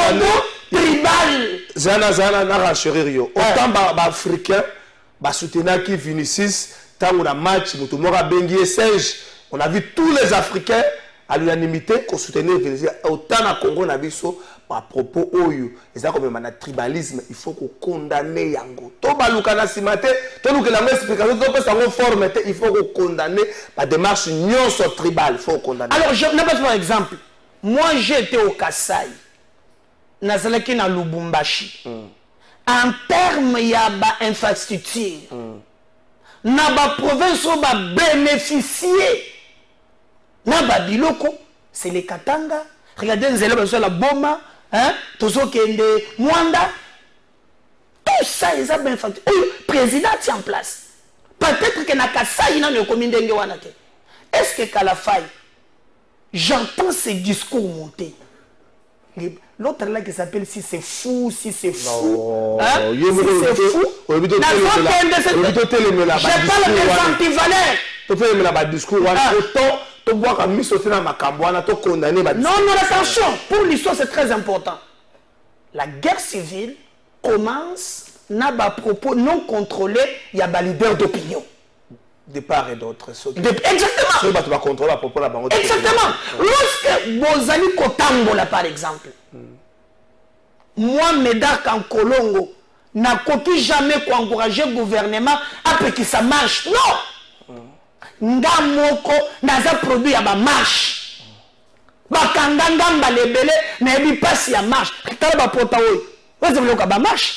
tribales.
Zana na rassurer. Autant africains, soutenir qui Vinicius, tant on a match, on a vu tous les Africains à l'unanimité qu'on soutenait Vinicius. Autant na Congo on a vu ça. À propos oyo et ça comme un tribalisme il faut qu'on condamne yango to balukana simate to lukela explication to pesa ngo forme il faut qu'on condamne la démarche nyonso tribal il faut condamner.
Alors je n'ai pas par exemple moi j'étais au Kasaï nazalaki na Lubumbashi en termes ya ba infrastructure na ba province ba bénéficier na ba biloko c'est les Katanga. Regardez la Boma, hein, Tozokende, Mwanda. Tout ça, ils ont bien fait. Le président est en place. Peut-être que Nakasa, il n'a pas commis de Wanake. Est-ce que Kalafai, j'entends ces discours monter. L'autre là qui s'appelle si c'est fou, si c'est fou. Hein? Si c'est fou. Je parle des antivaleurs.
Tu fais le discours. Non,
non, attention, pour l'histoire c'est très important. La guerre civile commence, n'a pas propos non contrôlés, il y a des leaders d'opinion.
De part et d'autre.
Exactement. Exactement. Lorsque Bozali Kotambola par exemple, moi, Médard Kankolongo, n'a jamais encouragé le gouvernement après que ça marche. Non! Ngamoko naza produit ya ba marche bakanga ngamba lebele na ebi passe ya marche tala ba pota oyo vous avez le ba marche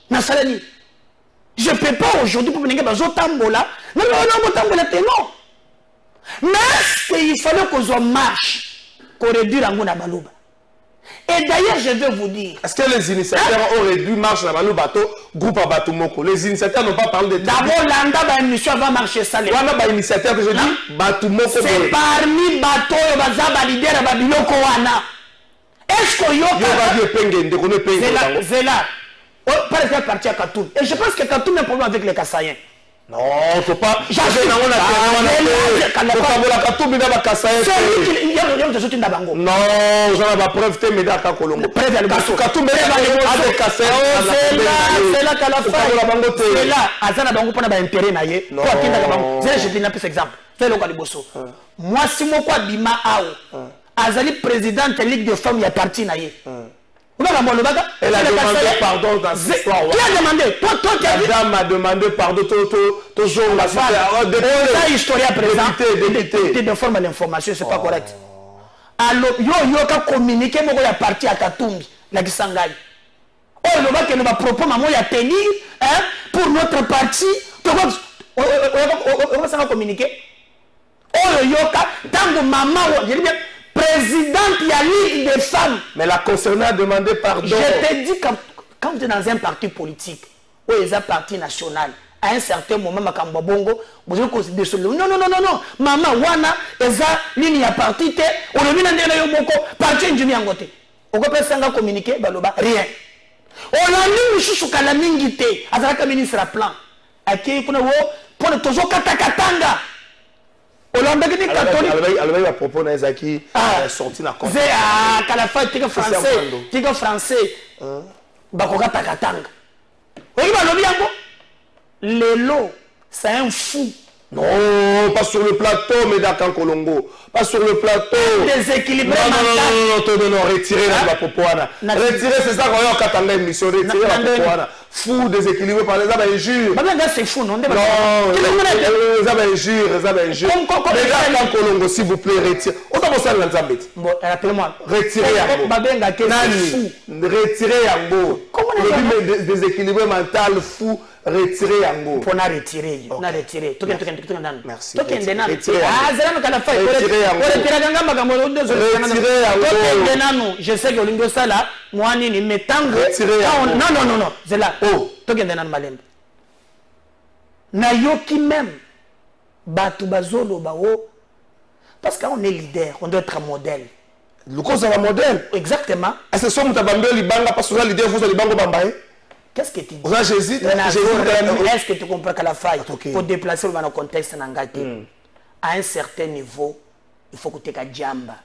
na salani je peux pas aujourd'hui pour venir bazo tambola non tambola non mais il fallait qu'on soit marche qu'on réduire ngona baluba. Et d'ailleurs, je veux vous dire...
Est-ce que les initiateurs auraient dû marcher dans le bateau, groupe à bateau Moko? Les initiateurs n'ont pas parlé de...
D'abord, l'anda va émission va marcher ça.
Wana ba initiateur que je dis, bateau Moko.
C'est parmi bateau et bazaba leader ba biloko wana. Est-ce que yo
va dire penge, de connaît penge.
C'est là. Par exemple, parti à Katoum. Et je pense que Katoum a un problème avec les Kassaïens.
Non, il ne faut pas. C'est lui qui non, j'en ai pas preuve, tu me dis à Kakolongo.
C'est là qu'à la fin. C'est là, Azana Bango pour intérêt naïe. Non. Je dis un peu exemple. Fais le cas de Bosso. Moi, si moi quoi bima ao, Azali président de la Ligue de femmes, il y a parti naïe.
Elle a demandé pardon dans cette histoire.
Qui a demandé? Toi,
la dame a demandé pardon. Toujours la
cité. Historia présent. Tu déformes l'information, c'est pas correct. Alors, yo ka communiqué, moi, il y a parti à Katumbi, la Kisangay. Oh, le mec, il va proposer, maman, il y a tenir, hein, pour notre parti. On va s'en communiquer. Oh, yo ka, tant que maman, je dis bien, présidente de la Ligue des femmes.
Mais la concernée a demandé pardon.
Je te dis, quand tu es dans un parti politique, ou il y a un parti national, à un certain moment, Makamba Bongo, vous avez considéré ça. Non, maman, wana, eza, ligne à parti, on le vient de Yoboko, parti ingénieur en côté. On peut pas communiquer, baloba, rien. On a mis le chouchou à la mingite, à la ministre à plan. À qui pour le tozo katakatanga. On a mis catholique.
Elle va proposer Ezaki sorti na compte.
C'est à Kalafa, tigre français. Bakoka takatanga. Oui, balobi yango. Lelo, c'est un fou.
Non, pas sur le plateau, Médakan Kolongo. Pas sur le plateau.
Déséquilibré.
Non, retirez la popoana. Retirez, c'est ça qu'on a en Katanga émission. Retirez la popoana. Fou, déséquilibré par les amis injures.
C'est fou, non?
Non, les amis injures, les amis injures. Médakan Kolongo, s'il vous plaît, retirez. Autant pour ça, les amis.
Bon, rappelez-moi.
Retirez Yango. Retirez Yango.
Comment on
a dit déséquilibré mental, fou. Retirez Yango.
Pour retirer. On a retiré.
Merci.
Retirez Yango. Je sais que l'Ingo Sala, moi, ni me tango. Non. C'est là. Oh. Nayoki même. Batu bazolo bao. Parce qu'on est leader, on doit être un modèle.
Le cause est un modèle.
Exactement.
Est-ce que vous avez libanga parce que vous avez leader, vous avez libanga bambaye?
Qu'est-ce que tu dis?
J'hésite.
Est-ce que tu comprends qu'à la faille, pour déplacer dans le contexte n'engagé, à un certain niveau, il faut que tu aies un djamba.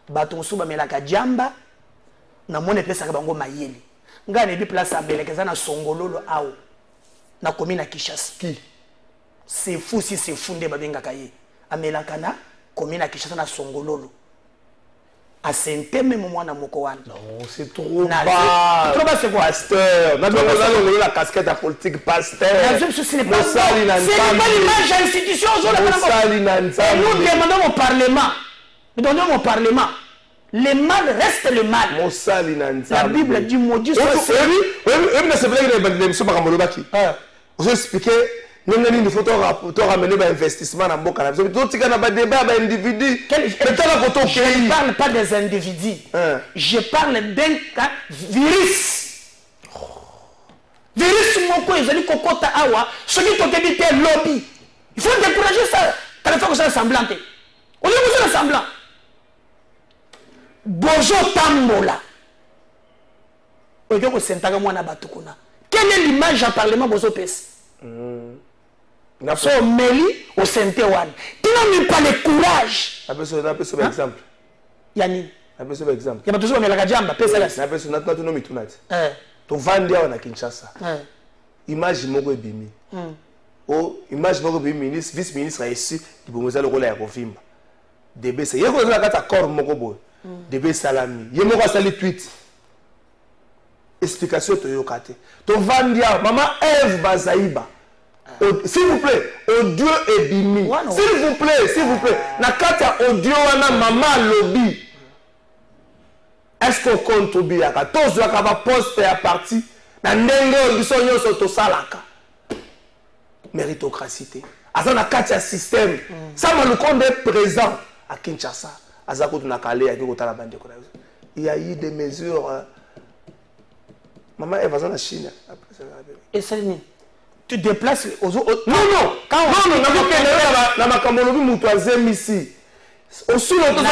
Baton souba mais la djamba, na mon épée ça bango mayeli. Nga ne bi place à Belekeza na Songololo ao. Na commune à Kinshasa. Qui? C'est fou si c'est fou de babenga kaye. Amelakana commune à Kinshasa na Songololo. À Saint-Thème même moi na Mokowan.
Non, c'est trop bas.
Trop bas c'est quoi?
Pasteur. On a la casquette à politique pasteur.
Ce n'est pas l'image à l'institution. Nous demandons au Parlement. Nous demandons au Parlement. Le mal reste le mal. La Bible dit maudit soit celui.
Oui, c'est vrai que les gens vous expliquez. Nous faut ramener l'investissement dans Boka. Nous avons débat d'individus.
Je ne parle pas des individus. Je parle d'un cas virus. Virus, mon ils ont dit Kokota Awa. Celui qui a dit lobby. Il faut décourager ça. Quand il faut que ça semblant. On dit que ça semblant. Bojo Tambola. Quelle est l'image en parlement Bozo Pes? So Meli au Saint-Éwan. Tu n'as même pas le courage.
Un peu exemple.
Yani.
Un peu exemple.
Il y a pas toujours mais la gajamba pesa la.
Un peu notre notre nom itunat. To vandia na Kinshasa. Image moko ebimi. Oh, image moko ebimi ministre vice ministre ici, il bomoza le rôle ya kovimba. DB c'est yeko na kata corps moko boy. DB salami. Yemo ka sali tweet. Explication to yokate. To vandia maman Eve Bazaïba. S'il vous plaît, audio et bimi. S'il vous plaît. Nakata audio wana mama lobby. Est-ce qu'on compte au biaka? Tous la kaba poste à partie. Na ndenge audition nyoso to salaka. Méritocratie. Asa nakata système. Ça m'a le compte est présent à Kinshasa. Asa ko tunakale ya ko tala bande ko. Il y a eu des mesures. Maman elle va en Chine.
Et c'est tu déplaces aux autres.
Non, ici. Aussi longtemps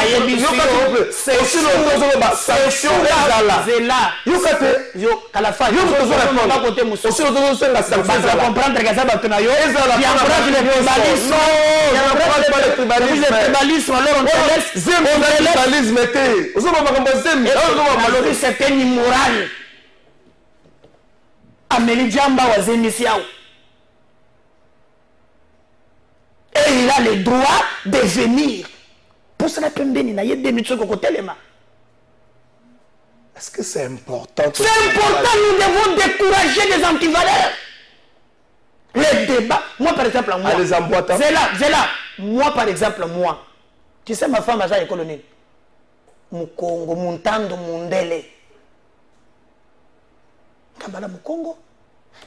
c'est immoral. Amélie Djamba wa et il a le droit de venir. Pour cela,
est-ce que c'est important?
C'est important, nous devons décourager les antivaleurs. Les débats. Moi, par exemple, moi. C'est là. Moi, par exemple, moi. Tu sais, ma femme a été colonel. Mukongo, Muntando, Mundele. Kabala Mukongo.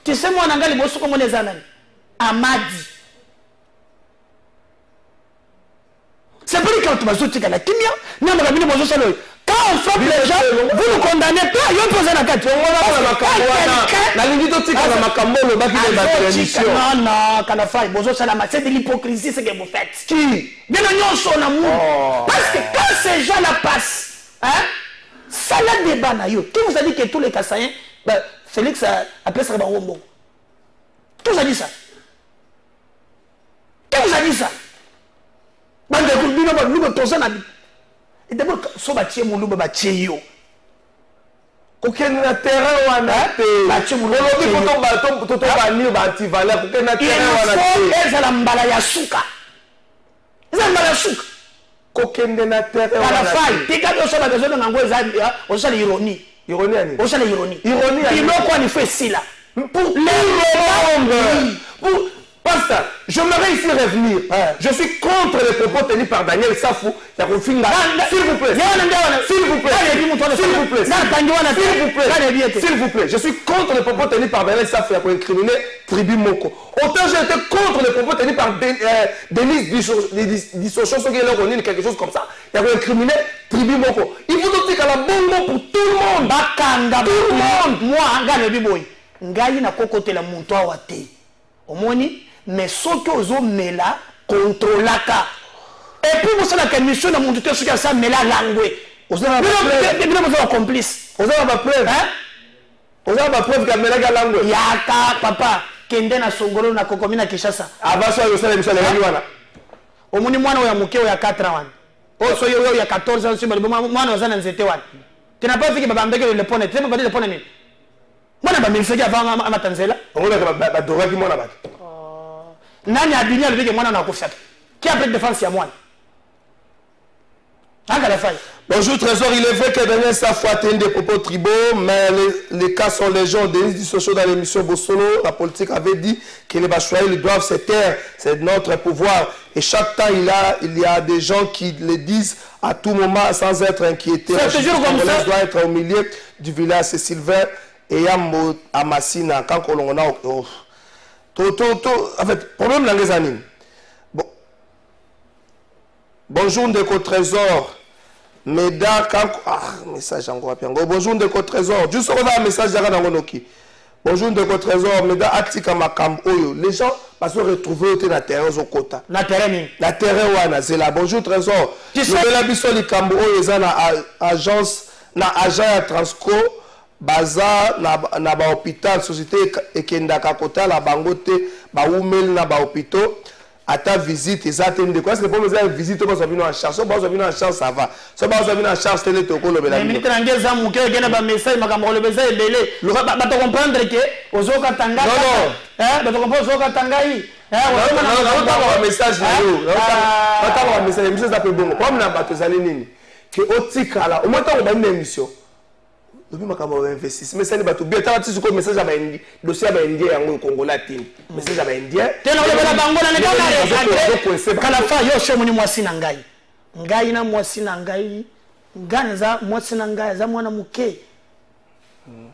Tu sais, moi, Nangali, Bosso, comme on est Zanan. Amadi. C'est pour que quand tu vas sortir à la kimia, quand on frappe les gens, vous nous condamnez pas, il y a un posé la carte. Non, non, c'est de l'hypocrisie ce que vous faites. Qui? Bien son amour. Parce que quand ces gens-là passent, hein, ça l'a débat. Qui vous a dit que tous les Kassaïens, Félix appelle ça Barombo? Qui vous a dit ça? Qui vous a dit ça? Et d'abord, si vous avez mon loup, vous
aucun terrain ou un Pasteur, j'aimerais ici revenir. Je suis contre les propos tenus par Daniel Safou. S'il vous plaît. S'il vous plaît. S'il vous plaît. S'il vous plaît. Je suis contre les propos tenus par Daniel Safou pour incriminer Tribu Moko. Autant j'ai été contre les propos tenus par Denis Dissochon, ceux qui leur ont quelque chose comme ça. Il a incriminé Tribu Moko. Il faut dire qu'à la bonne pour tout le monde. Tout le monde.
Moi, Ngai na kokote la montoa wate. Omoni, mais ce que vous avez là, contrôle la carte. Et puis vous savez que mission dans mon tuteur sur ça, mais la langue. Vous avez un complice.
Vous avez ma preuve. Vous avez ma preuve que la langue.
Yaka, papa, Kende na Songolo na Kokomina Kishasa.
Avant ça, vous savez, monsieur le Rwanda.
Omoni, moi, il y a 4 ans. Oh, il y a 14 ans, moi, il y a 7 ans. Tu n'as pas fait que Baba Mbeke le pone. Tu n'as pas dit le pone. Moi, je ne sais pas avant ma Tanzela. Nani a bien le moi na kofia. Qui a pris défense à moi?
Bonjour Trésor, il est vrai que Daniel Safou a tenu des propos tribaux, mais les cas sont légion. Denis Dissochon dans l'émission Bossolo, la politique avait dit que les Bachois doivent se taire, c'est notre pouvoir. Et chaque temps, il y a des gens qui le disent à tout moment sans être inquiétés.
C'est toujours comme ça.
Doit être au milieu du village, c'est Sylvain et Yambo Amassina. Quand on a... En fait, problème dans les animes. Bon. Bonjour Ndeko Trésor. Meda quand message encore bien. Bonjour Ndeko Trésor. Juste un message à Rangonoki. Bonjour Ndeko Trésor. Meda atika makam oyo. Les gens parce que retrouver au terrain au kota.
La terrain.
La terrain wana c'est là. Bonjour Trésor. Le la biso li kambo oyo za na agence na agent ya Transco. Baza na ba hôpital société ekendaka kota la bangote ba umel na ba hôpital ata visite ezatende quoi c'est pas besoin visite pas sabino en charge pas sabino en charge ça va ça pas sabino en charge télé to ko lobela
mais ministre ngeza muke gena ba message makambo lobeza ebele ba to comprendre que ozoka tanga ba to comprendre ozoka tanga yi
non pas message yo pas message monsieur ça peut bon comme na bato zali nini que otikala au moins tant ba une émission depuis ma caméra investit mais ça n'est pas tout bien tant que message à indien dossier à indien yango congolais tin message à indien
tena le bango na ngana kala fa yo chez moni mwasi na ngai ngai na mwasi na ngai nganza mwasi na ngai za mwana muke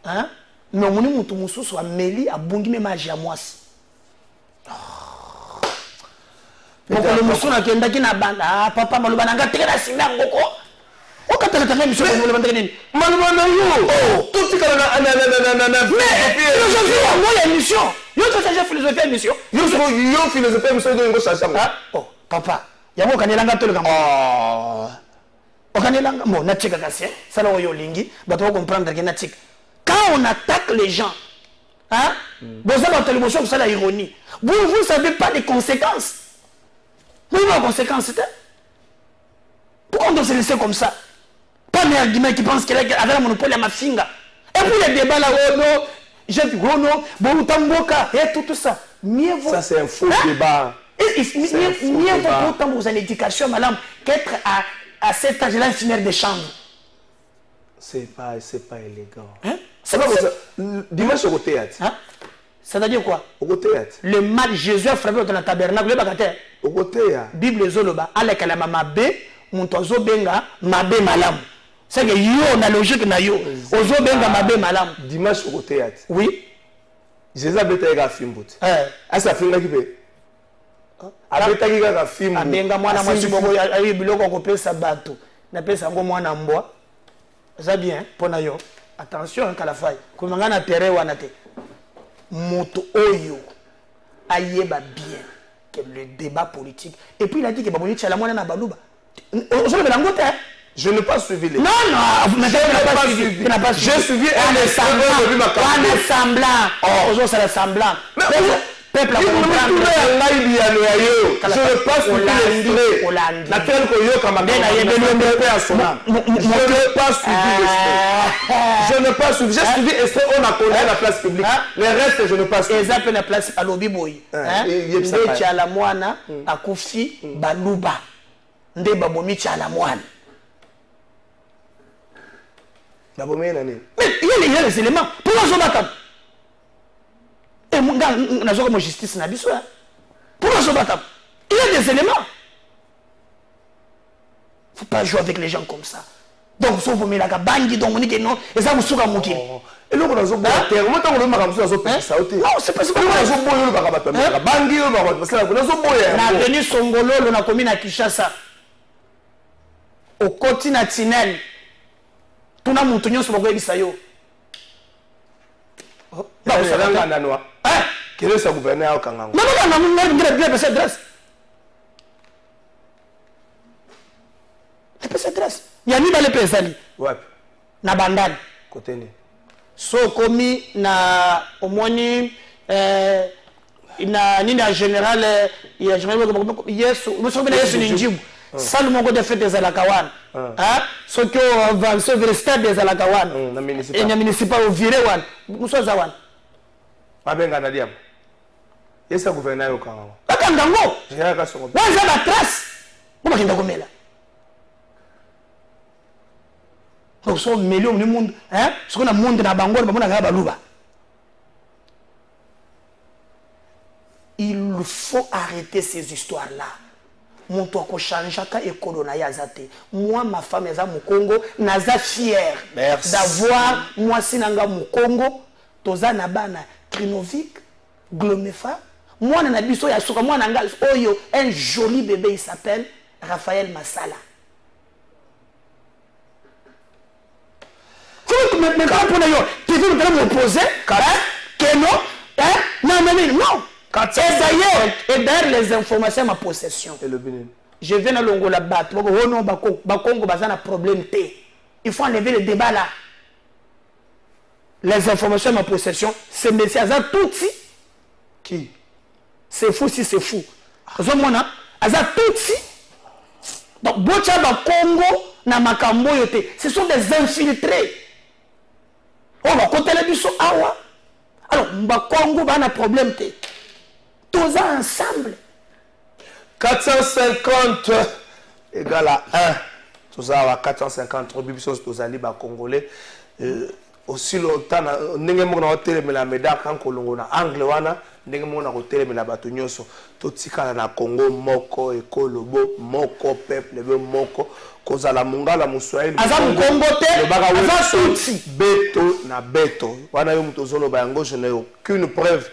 hein mais moni mutu mususu ameli abungi me maji ya mwasi moko le musu na kenda kina banda papa maluba na ngati kana singa ngoko okataka tanga mission ko le bandene
maluma na yo tout ce kana na
philosophie moi l'émission yo to changer philosophie émission
yo philosophie émission de ngo changer
oh papa yango kanelanga to le kango okanelanga mo na cheka kasi ça là yo lingi bato comprendre que na cheka quand on attaque les gens hein vous avez l'émotion que ça la ironie vous savez pas les conséquences mais les conséquences c'était pourquoi on doit se laisser comme ça? Pas mes arguments qui pensent qu'elle a le monopole à ma finga. Et puis les débats là, oh non, j'ai dit oh non, bon tamboka, et tout ça. Mieux vaut.
Ça c'est un faux débat.
Mieux vaut autant vous en éducation, madame, qu'être à cet âge-là, finir des chambres.
C'est pas élégant.
Hein?
C'est pas ça. Dimanche au théâtre.
Hein? C'est-à-dire quoi?
Au théâtre.
Le mal Jésus a frappé dans le tabernacle, le bagateur.
Au théâtre.
Bible zoloba, ala kalama mabe. Montozo benga mabe malam. C'est que yo na logique na yo. Ozo benga mabe malam.
Dimanche au théâtre.
Oui.
Jésus a bêté à Fimbut. Ah ça finga qui peut. abetaki kaka fimbu
abenga mwana mwasi moko ayi biloko kopesa bato na pesa ngo mwana mbwa ça bien pona yo attention Kalafai komanga na terrain wana te moto oyo ayeba bien que le débat politique et puis il a dit que baboni tchala mwana na baluba
je n'ai pas suivi les
non vous n'avez pas suivi
j'ai suivi un
semblant aujourd'hui c'est le semblant peuple
je n'ai pas suivi l'extrait na tel que yo kama je n'ai pas suivi j'ai suivi extrait on a connu la place publique le reste je n'ai pas suivi
exemple na place alobi boy nde tchala mwana akufi baluba nde babomi tchala mwana
babomi nani
mais il y a les éléments pour nous battre et na zo comme justice na biso pour nous battre il y a des éléments faut pas jouer avec les gens comme ça donc so vous la bangi donc on dit que non et ça vous souka mukili
et là on a zo terre moi tant on m'a zo ça
non c'est pas
on a zo boyo ba ba bangi ba parce que on a zo boyo
na venu Songolo na commune à Kinshasa au côté national tuna muntu nyonso bakoyebisa yo
ba usanga nanwa kile sa gouverneur akangango
non ngira pesa adresse pesa adresse yani bale pesa li
wapi
na bandani
côté ni
so komi na omoni na nini ya général ya général Yesu msobe Yesu ni njibu Salomon ko defete des alakawan so que avance vers stade des alakawan na municipal au viré wan muso za wan
abenga na diam yesa gouverneur yo kango
akangango
jera ka songo
waza ba trace mo kinda komela donc so million ni monde so na monde na bango ba mona ga baluba il faut arrêter ces histoires là mon toit ko changeaka ekolo na yazate moi ma femme eza mu Congo naza fier d'avoir moi sinanga mu Congo toza na bana Trinovic Glomefa moi na biso ya suka moi nanga oyo un joli bébé il s'appelle Raphaël Masala comment me pour yo tu veux me poser que non et d'ailleurs les informations ma possession je viens à Longola battre Bakongo bazana problème T il faut enlever le débat là les informations ma possession c'est monsieur Azar Tutsi
qui
c'est fou si c'est fou Zomona Azar Tutsi donc bocha Bakongo na makambo yote ce sont des infiltrés on va côté la biso awa alors Bakongo ba na problème T tous ensemble
450 égale à 1 tous à 450 bibisos tous ali ba congolais aussi longtemps ndenge moko na hôtel mais la médaille quand kolongo na angle wana ndenge moko na hôtel mais la bato nyonso to tikala na Congo moko ekolobo moko peuple be moko kozala mungala muswahili
azam Congo te azasuti
beto na beto wana yo muto zolo ba yango je n'ai aucune preuve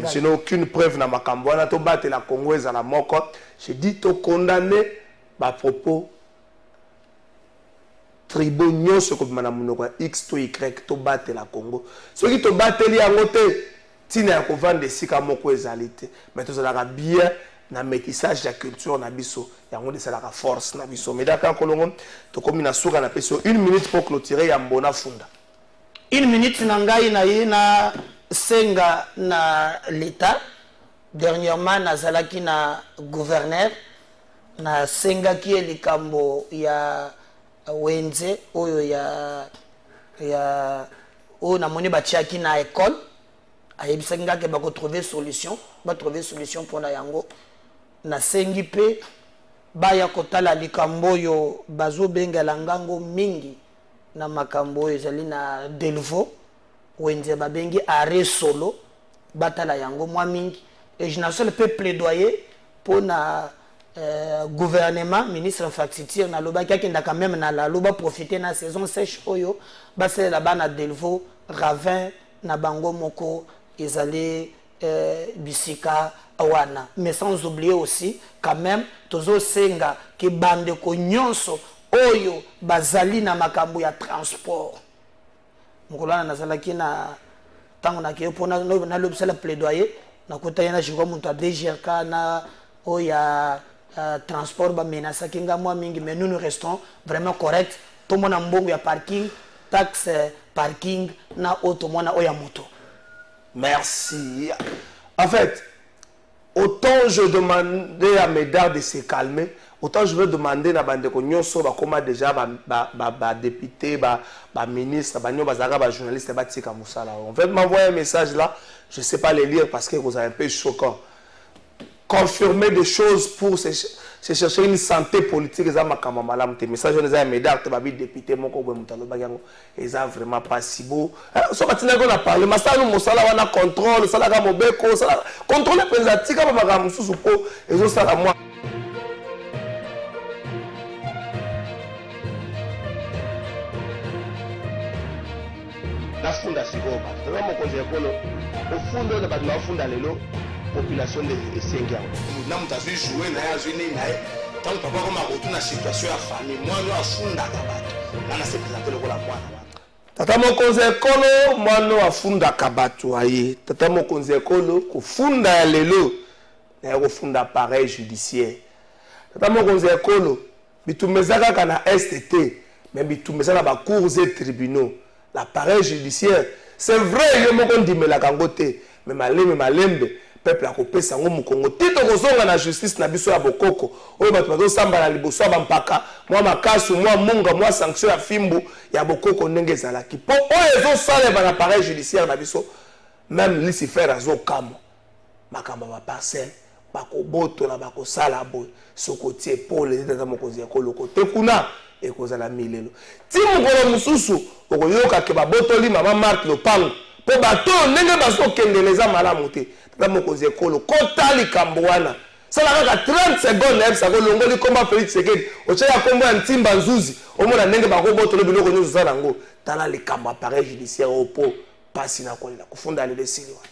je n'ai aucune preuve na makambo wana to battre la Congo ezala moko j'ai dit to condamner ba propos tribunaux nyonso ko mana munoko x to y to battre la Congo soki to bateli yango te tina ya ko vendre sika moko ezali te mais to zala bien na métissage de la culture na biso yango de la force na biso mais d'accord kolongo to komi na suka na peso 1 minute pour clôturer ya mbona funda
1 minute na ngai na yina senga na l'état dernièrement nazalaki na gouverneur na senga ki likambo ya wenze oyo ya o na moni batiaki na école ayebisaki ngake bako trouver solution pour na yango na sengi pe baya kotala likambo yo bazo bengela ngango mingi na makambo ezali na Delvaux wenze babengi arrêt solo batala yango mwa mingi et je n'ai seul peu plaidoyer pour na gouvernement ministre infrastructure na loba qui a quand même na la loba profiter na saison sèche oyo basela bana Delvaux ravin na bango moko ezali bisika wana. Mais sans oublier aussi quand même tozo senga ki bande ko nyonso oyo bazali na makambo ya transport. Mukolana nazalaki na tango na ke pona na lobisala plaidoyer na kota yana jiko muntu DGRK na oya transport ba menasa kinga mwa mingi, mais nous restons vraiment corrects. Tout mon ambongo ya parking, taxe parking na auto mona oya moto.
Merci. En fait, autant je demandais à Médard de se calmer, autant je veux demander à Bandeko Nyonso comment déjà député, ministre, journaliste, en fait, m'envoyer un message là, je ne sais pas les lire parce que vous avez un peu choquant. Confirmer des choses pour se chercher une santé politique, ça m'a quand même tes messages on les a Médard, tu vas député mon ko et ça vraiment pas si beau. So batina qu'on a parlé, mais ça nous mosala wana contrôle, ça la mobeko, ça contrôle présatique ba magamu susu po et ça la moi. La funda sigoba, tu vas mon conseiller polo, au fond de ba na funda lelo. Population de Sengia. Nous avons joué dans la zone tant que papa comme a une situation à famille moi nous afunda kabato na se présenter le la moi tata mokonzi ekolo moi nous afunda kabato aye tata mokonzi ekolo ko funda ya lelo na ko funda pareil judiciaire tata mokonzi ekolo bitumezaka kana STT mais bitumezaka ba cours et tribunaux l'appareil judiciaire c'est vrai yo moko ndimela kangote mais malembe peuple a coupé sango mukongo tito kozonga na justice na biso ya bokoko oyo bato bazo samba na liboso ba mpaka mwa makasu mwa munga mwa sanction ya fimbu ya bokoko ndenge ezalaki po oyo ezo sala ba appareil judiciaire na biso même Lucifer azo kamo makamba ba parcelle bakoboto na bakosala boy sokoti epole tata mokonzi ya koloko te kuna ekozala milelo ti mokolo mususu okoyoka ke babotoli mama Marthe Lopango po bato ndenge bazokendeleza malamu te tata mokonzi ekolo kota likambo wana sala kaka 30 secondes na ebisa kolongoli komba Félix Tshisekedi otyaka kombo ya Ntimba Nzuzi omona ndenge bakobotoli biloko nyonso za nango tala likambo appareil judiciaire opo pasi na kolela kufunda lelo esili wana.